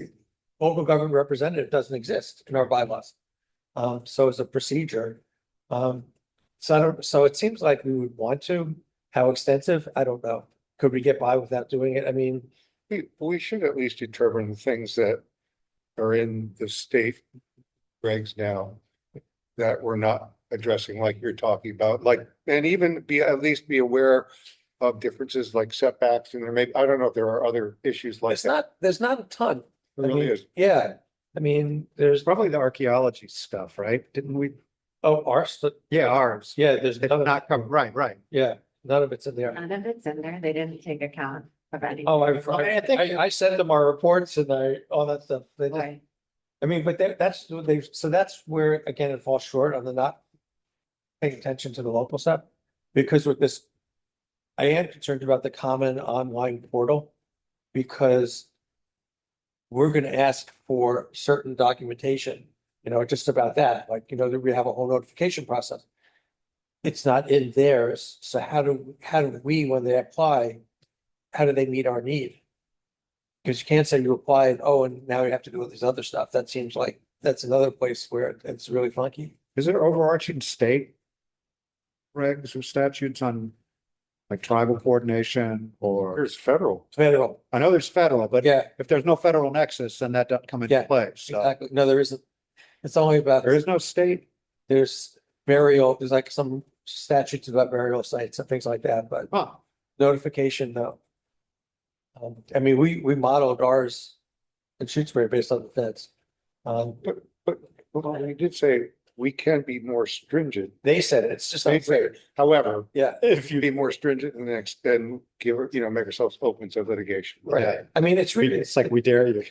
local government representative doesn't exist in our bylaws. So as a procedure, so it seems like we would want to. How extensive? I don't know. Could we get by without doing it? I mean, We should at least determine the things that are in the state regs now that we're not addressing like you're talking about, like, and even at least be aware of differences like setbacks, and there may, I don't know if there are other issues like that. there's not a ton. There I really mean, is. yeah, I mean, there's, Probably the archaeology stuff, right? Didn't we? oh, ours, Yeah, ours. yeah, there's It's none of not covered, right, right. yeah, none of it's in there. None of it's in there. They didn't take account of anything. Oh, I think- I sent them our reports and all that stuff. They just, Right. I mean, but so that's where, again, it falls short on the not paying attention to the local stuff. Because with this, I am concerned about the common online portal, because we're gonna ask for certain documentation, just about that, like, that we have a whole notification process. It's not in theirs, so how do we, when they apply, how do they meet our need? Because you can't say you applied, and now you have to do all this other stuff. That seems like that's another place where it's really funky. Is there overarching state regs or statutes on like tribal coordination or, There's federal. Federal, I know there's federal, but yeah, if there's no federal nexus, then that doesn't come into Yeah, play. So exactly. No, there isn't. It's only about, there is no state. there's like some statutes about burial sites and things like that, but Huh. notification, no. I mean, we modeled ours in Shutesbury based on the feds. But we did say we can be more stringent. They said it, it's just They unfair. say, however, Yeah, if you be more stringent and then give, make ourselves open to litigation. right. I mean, it's really, It's like we dare you.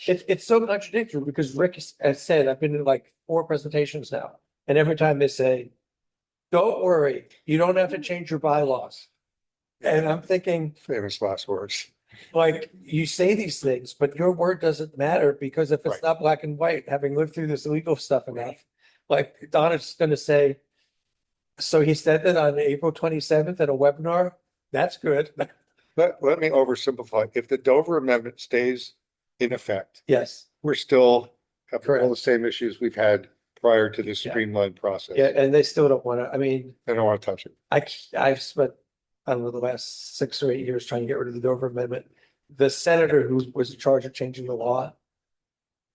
it's so contradictory, because Rick has said, I've been in like 4 presentations now, and every time they say, don't worry, you don't have to change your bylaws. And I'm thinking, Famous last words. like, you say these things, but your word doesn't matter, because if it's Right. not black and white, having lived through this legal stuff enough, like Donna's gonna say, so he said that on April 27th at a webinar, that's good. Let me oversimplify. If the Dover Amendment stays in effect, Yes, we're still have all Correct. the same issues we've had prior to this Yeah. streamlined process. yeah, and they still don't wanna, I mean, They don't want to touch it. I've spent, I don't know, the last 6 or 8 years trying to get rid of the Dover Amendment. The senator who was in charge of changing the law,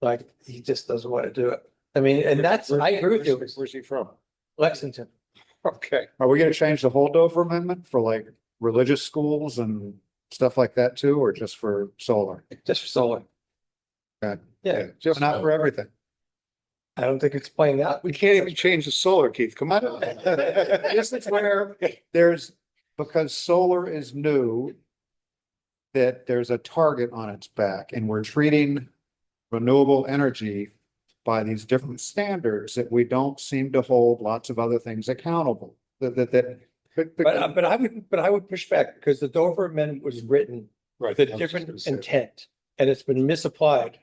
like, he just doesn't want to do it. I mean, and that's, I agree with you, Where's he from? Lexington. Okay. Are we gonna change the holdover amendment for like religious schools and stuff like that too, or just for solar? Just for solar. Okay. Yeah, Just Not for everything. I don't think it's playing out. We can't even change the solar, Keith. Come on. This is where there's, because solar is new, that there's a target on its back, and we're treating renewable energy by these different standards that we don't seem to hold lots of other things accountable. That But I would push back, because the Dover Amendment was written Right. with a different intent, and it's been misapplied.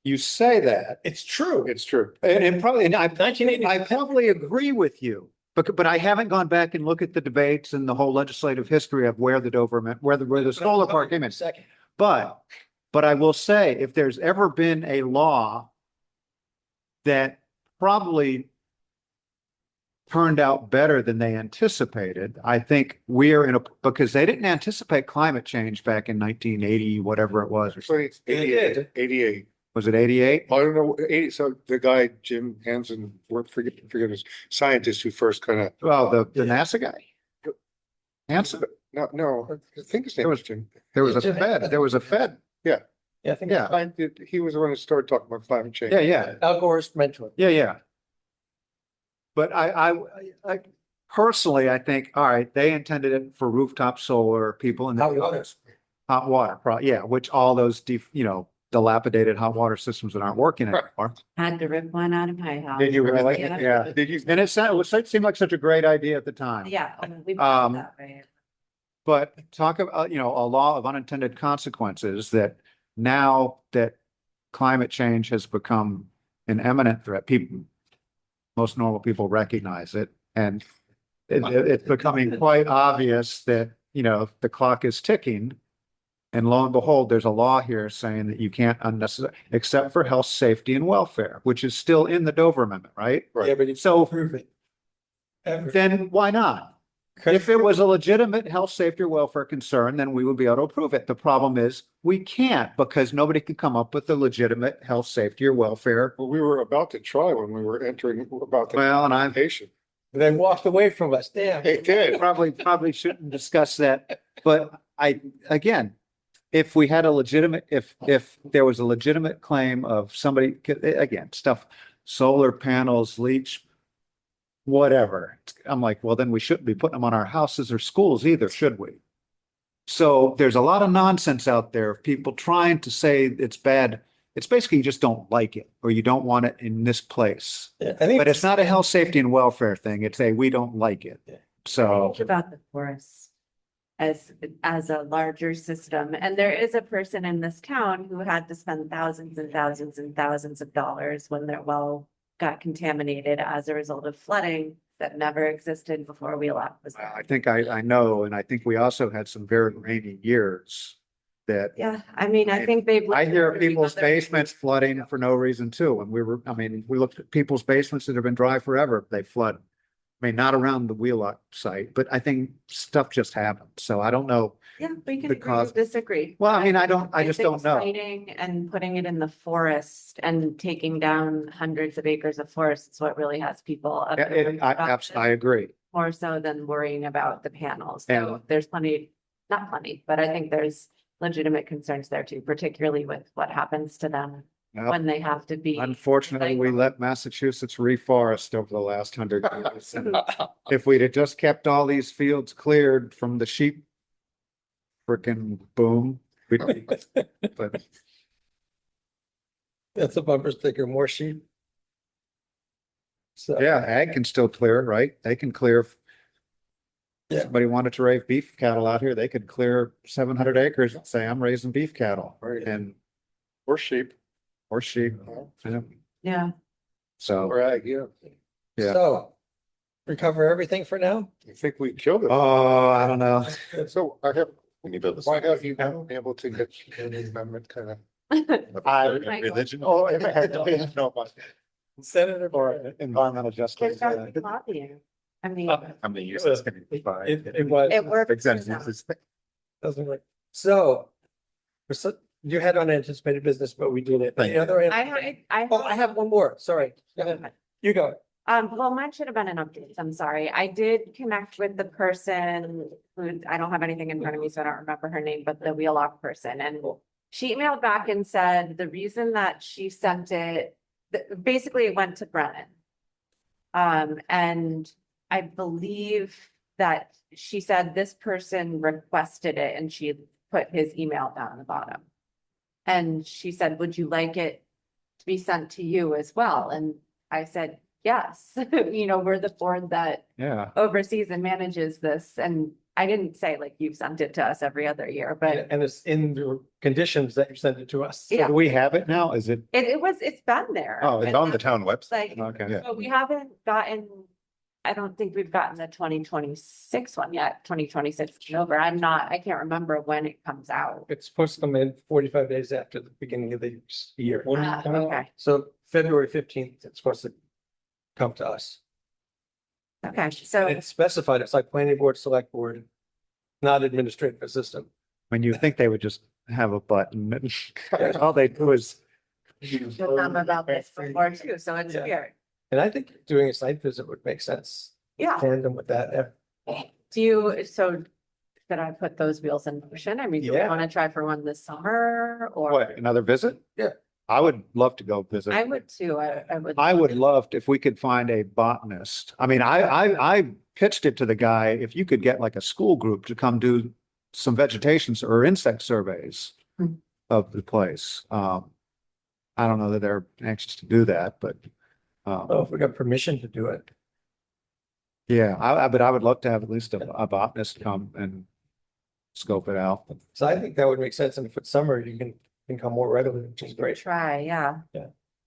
you say that, It's true. It's true. and probably, and I 1980. probably agree with you. But I haven't gone back and looked at the debates and the whole legislative history of where the Dover, where the solar park came in. Second. But I will say, if there's ever been a law that probably turned out better than they anticipated, I think we're in a, because they didn't anticipate climate change back in 1980, whatever it was, or So it's They 88, did. 88. was it 88? I don't know, 80, so the guy, Jim Hansen, forget his scientist who first kind of, Well, the NASA guy. Hanson, no, I think his name was Jim. there was a Jim Fed, Hanson. there was a Fed. Yeah, I think. Yeah. He was the one who started talking about climate change. Yeah, yeah, Al Gore's mentor. yeah, yeah. But I personally, I think, all right, they intended it for rooftop solar people and Hot water. hot water, yeah, which all those, dilapidated hot water systems that aren't working anymore. Had to rip one out of my house. Did you really? Yeah. Yeah. Did you? And it seemed like such a great idea at the time. Yeah, we bought that way. But talk about, a law of unintended consequences that now that climate change has become an imminent threat, most normal people recognize it. And it's becoming quite obvious that, the clock is ticking. And lo and behold, there's a law here saying that you can't unnecessarily, except for health, safety, and welfare, which is still in the Dover Amendment, right? Yeah, but it's So prove it. Ever. then why not? If it was a legitimate health, safety, or welfare concern, then we would be able to approve it. The problem is we can't because nobody can come up with a legitimate health, safety, or welfare. Well, we were about to try when we were entering about the Well, and I'm patient. They walked away from us, damn. They did. probably shouldn't discuss that. But again, if we had a legitimate, if there was a legitimate claim of somebody, again, solar panels, leach, whatever. I'm like, well, then we shouldn't be putting them on our houses or schools either, should we? So there's a lot of nonsense out there of people trying to say it's bad. It's basically you just don't like it or you don't want it in this place. Yeah, I think. But it's not a health, safety, and welfare thing. It's we don't like it. So Think about the forest as a larger system. And there is a person in this town who had to spend thousands and thousands and thousands of dollars when their well got contaminated as a result of flooding that never existed before Wheelock was I there. think I know, and I think we also had some very rainy years that Yeah, I mean, I think they've. I hear lived through people's other- basements flooding for no reason too. And we looked at people's basements that have been dry forever, they flood. I mean, not around the Wheelock site, but I think stuff just happened. So I don't know. Yeah, we can agree because- to disagree. Well, I mean, I just think don't know. citing and putting it in the forest and taking down hundreds of acres of forest is what really has people. up in arms about this, I agree. More so than worrying about the panels. And- So there's not plenty, but I think there's legitimate concerns there too, particularly with what happens to them Well, when they have to be. Unfortunately, we let Massachusetts reforest over the last 100 years. And if we'd have just kept all these fields cleared from the sheep frickin' boom, we'd be, but That's a bumper sticker, more sheep. So. yeah, ag can still clear, right? They can clear. Yeah. Somebody wanted to raise beef cattle out here, they could clear 700 acres and say, I'm raising beef cattle. Right. And, Or sheep, or sheep. Yeah. Yeah, So, or ag, yeah. Yeah. So, recover everything for now? I think we killed it. oh, I don't know. So When you build this. why have you been able to get an amendment kind of? Religion. Oh, if it had to be, no, but Senator. or environmental justice. there's got to be lobbying. I mean, How many years is gonna be five? It was. it works. Exempt for them. uses. Doesn't work. So, you had unanticipated business, but we did it. Thank The other- I I have one more, sorry. Go ahead. You go. Well, mine should have been an update. I'm sorry. I did connect with the person who, I don't have anything in front of me, so I don't remember her name, but the Wheelock person. And she emailed back and said the reason that she sent it, basically it went to Brennan. And I believe that she said this person requested it and she put his email down the bottom. And she said, would you like it to be sent to you as well? And I said, yes, we're the board that Yeah. oversees and manages this. And I didn't say like you've sent it to us every other year, but And it's in the conditions that you sent it to us. Yeah. Do we have it now? Is it? it's been there. Oh, It's And on the town website. Like, Okay. Yeah. but we haven't gotten, I don't think we've gotten the 2026 one yet, 2026 over. I can't remember when it comes out. It's supposed to come in 45 days after the beginning of the year. Okay, So February 15th, it's supposed to come to us. okay, so. It's specified, it's like planning board, select board, not administrative assistant. When you think they would just have a button, all they do is. We've known about this before too, so it's Yeah. weird. And I think doing a site visit would make sense. Yeah. Tandem with that. So should I put those wheels in motion? I mean, do we Yeah. want to try for one this summer or? What, another visit? I would love to go visit. I would too. I would love if we could find a botanist. I mean, I pitched it to the guy, if you could get like a school group to come do some vegetation or insect surveys Hmm. of the place. I don't know that they're anxious to do that, but Oh, if we got permission to do it. yeah, but I would love to have at least a botanist come and scope it out. So I think that would make sense. And if it's summer, you can come more regularly, which is great. try, yeah.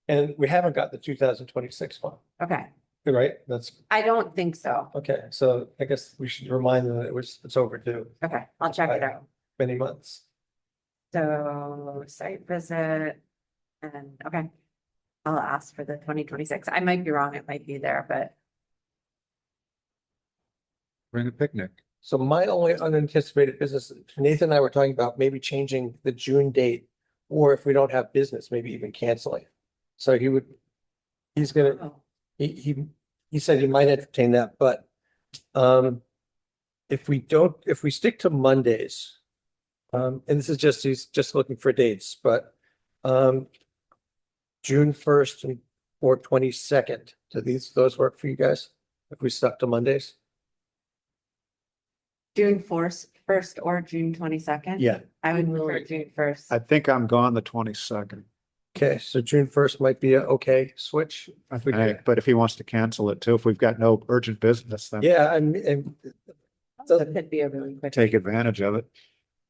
And we haven't got the 2026 one, Okay. right? That's, I don't think so. okay. So I guess we should remind them that it's overdue Okay, I'll check it out. many months. So site visit and, okay. I'll ask for the 2026. I might be wrong. It might be there, but Bring a picnic. So my only unanticipated business, Nathan and I were talking about maybe changing the June date, or if we don't have business, maybe even canceling. So he's gonna, oh, he said he might entertain that, but if we stick to Mondays, and this is he's just looking for dates, but June 1st or 22nd, do those work for you guys? If we stuck to Mondays? June first or June 22nd? Yeah. I would prefer June 1st. I think I'm gone the 22nd. Okay, so June 1st might be a okay switch. I think, but if he wants to cancel it too, if we've got no urgent business, then Yeah, and That could be a really quick. take advantage of it.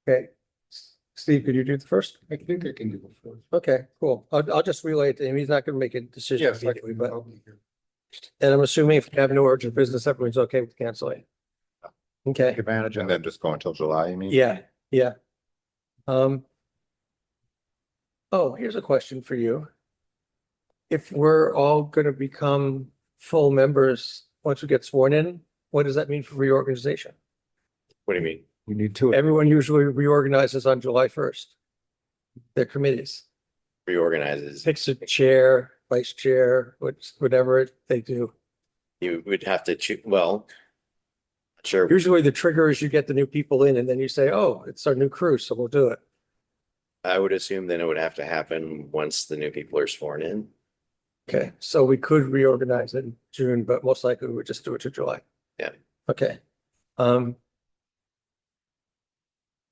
okay. Steve, could you do the first? I think I can do it first. Okay, cool. I'll just relay it to him. He's not gonna make a decision Yes, I immediately, can. but, I'll be here. and I'm assuming if you have no urgent business, everyone's okay with canceling. Okay, Take advantage And of then it. just go until July, you mean? yeah. Oh, here's a question for you. If we're all gonna become full members once we get sworn in, what does that mean for reorganization? What do you mean? We need to. Everyone usually reorganizes on July 1st. Their committees, Reorganizes. picks a chair, vice chair, whatever they do. You would have to choose, well, sure. Usually the trigger is you get the new people in and then you say, oh, it's our new crew, so we'll do it. I would assume then it would have to happen once the new people are sworn in. Okay, so we could reorganize in June, but most likely we would just do it to July. Yeah. Okay.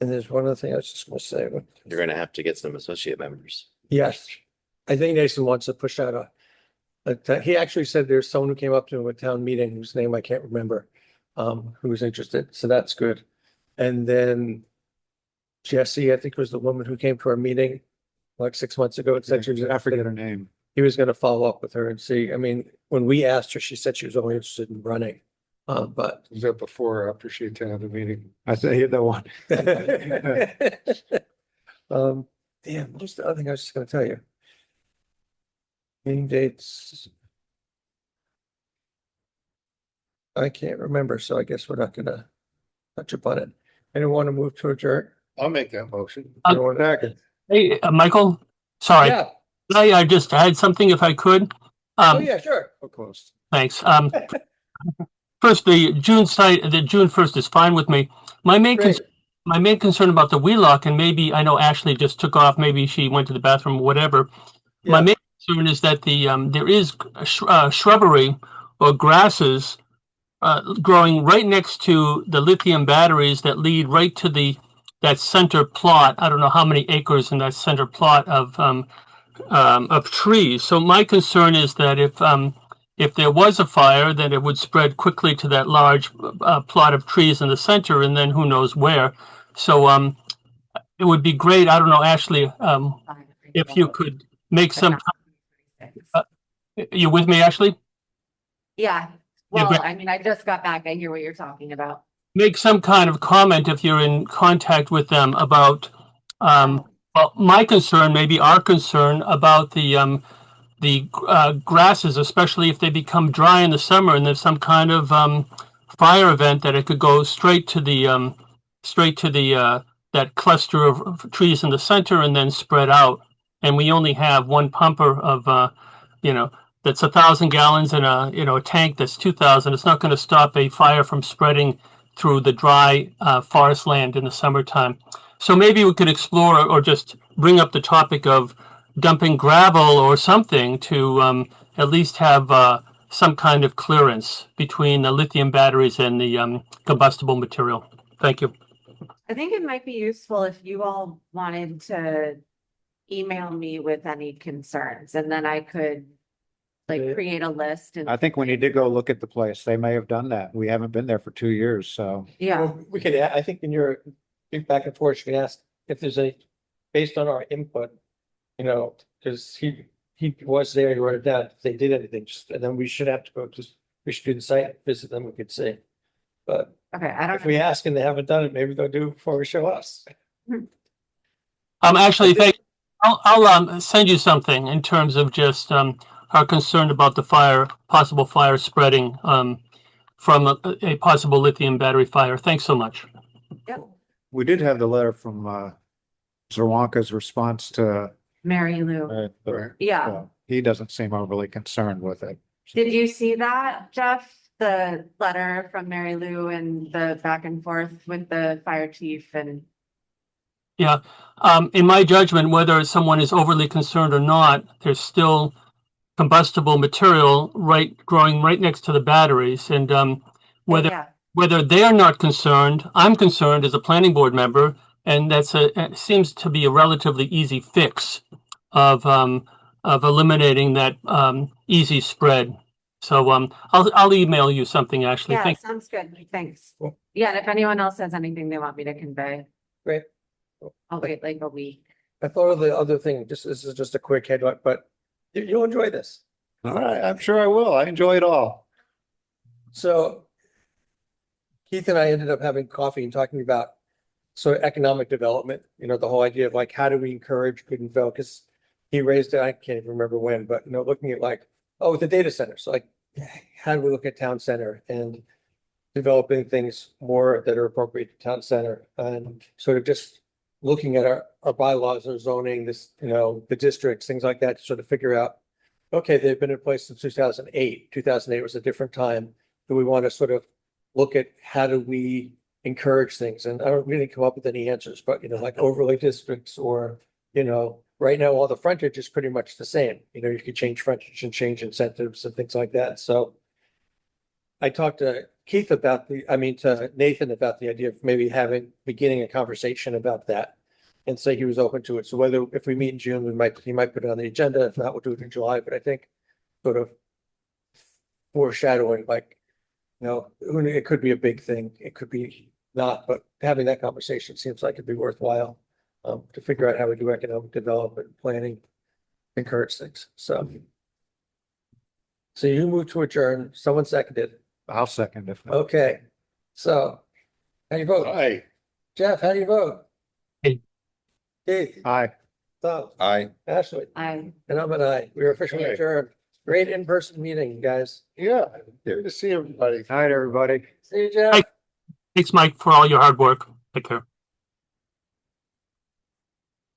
And there's one other thing I was just gonna say. You're gonna have to get some associate members. Yes, I think Nathan wants to push out he actually said there's someone who came up to him at town meeting whose name I can't remember, who was interested, so that's good. And then Jessie, I think was the woman who came to our meeting like 6 months ago and said she was. I forget her name. He was gonna follow up with her and see, I mean, when we asked her, she said she was only interested in running, but. Was that before or after she attended the meeting? I say the one. Damn, what was the other thing I was just gonna tell you? Meeting dates. I can't remember, so I guess we're not gonna touch upon it. Anyone want to move to adjourn? I'll make that motion. Anyone- Hey, Michael, sorry, Yeah, I just had something if I could. oh, yeah, sure. So close. Thanks. First, the June 1st is fine with me. My main Great. concern about the Wheelock, and maybe I know Ashley just took off, maybe she went to the bathroom, whatever. My Yeah. main concern is that there is shrubbery or grasses growing right next to the lithium batteries that lead right to that center plot. I don't know how many acres in that center plot of trees. So my concern is that if there was a fire, then it would spread quickly to that large plot of trees in the center, and then who knows where. So it would be great. I don't know, Ashley, if you could make some. You with me, Ashley? Yeah, Yeah, well, great. I mean, I just got back. I hear what you're talking about. Make some kind of comment if you're in contact with them about well, my concern, maybe our concern about the grasses, especially if they become dry in the summer and there's some kind of fire event, that it could go straight to the that cluster of trees in the center and then spread out. And we only have one pumper of that's 1,000 gallons in a tank that's 2,000. It's not going to stop a fire from spreading through the dry forest land in the summertime. So maybe we could explore or just bring up the topic of dumping gravel or something to at least have some kind of clearance between the lithium batteries and the combustible material. Thank you. I think it might be useful if you all wanted to email me with any concerns and then I could like create a list I and, think we need to go look at the place. They may have done that. We haven't been there for 2 years, so. yeah. Well, we could, I think in your back and forth, you can ask if there's a, based on our input, you know, because he was there, he wrote it down, if they did anything, just, and then we should have to go, just, we should do the site visit, then we could see. But Okay, I if don't we know. ask and they haven't done it, maybe they'll do it before we show us. Actually, I'll send you something in terms of just our concern about the possible fire spreading from a possible lithium battery fire. Thanks so much. Yep. We did have the letter from Zerwanka's response to, Mary Lou. Right. Yeah. he doesn't seem overly concerned with it. Did you see that, Jeff? The letter from Mary Lou and the back and forth with the fire chief and Yeah. In my judgment, whether someone is overly concerned or not, there's still combustible material growing right next to the batteries. And yeah. whether they're not concerned, I'm concerned as a planning board member, and it seems to be a relatively easy fix of eliminating that easy spread. So I'll email you something, actually. Yeah, Thank sounds good. Thanks. Cool. Yeah, and if anyone else has anything they want me to convey, Great. I'll wait like a week. I thought of the other thing, this is just a quick headline, but you'll enjoy this. All right, I'm sure I will. I enjoy it all. So Keith and I ended up having coffee and talking about sort of economic development, you know, the whole idea of like, how do we encourage good and develop? Because he raised it, I can't even remember when, but you know, looking at like, oh, the data centers, like, how do we look at town center and developing things more that are appropriate to town center and sort of just looking at our bylaws, our zoning, this, you know, the districts, things like that, to sort of figure out, okay, they've been in place since 2008. 2008 was a different time. Do we want to sort of look at how do we encourage things? And I don't really come up with any answers, but you know, like overlay districts or, you know, right now, all the frontage is pretty much the same. You know, you could change frontage and change incentives and things like that. So I talked to Keith about to Nathan about the idea of maybe beginning a conversation about that and say he was open to it. So if we meet in June, he might put it on the agenda. If not, we'll do it in July. But I think sort of foreshadowing, like, you know, it could be a big thing. It could be not, but having that conversation seems like it'd be worthwhile to figure out how we do economic development, planning, encourage things. So you move to adjourn. Someone seconded. I'll second if. Okay. So how do you vote? Aye. Jeff, how do you vote? Aye. Keith, Aye. Tom, Aye. Ashley, I and I'm an aye. We are officially Aye. adjourned. Great in-person meeting, guys. Yeah, good to see everybody. Night, everybody. See you, Jeff. Aye. Thanks, Mike, for all your hard work. Take care.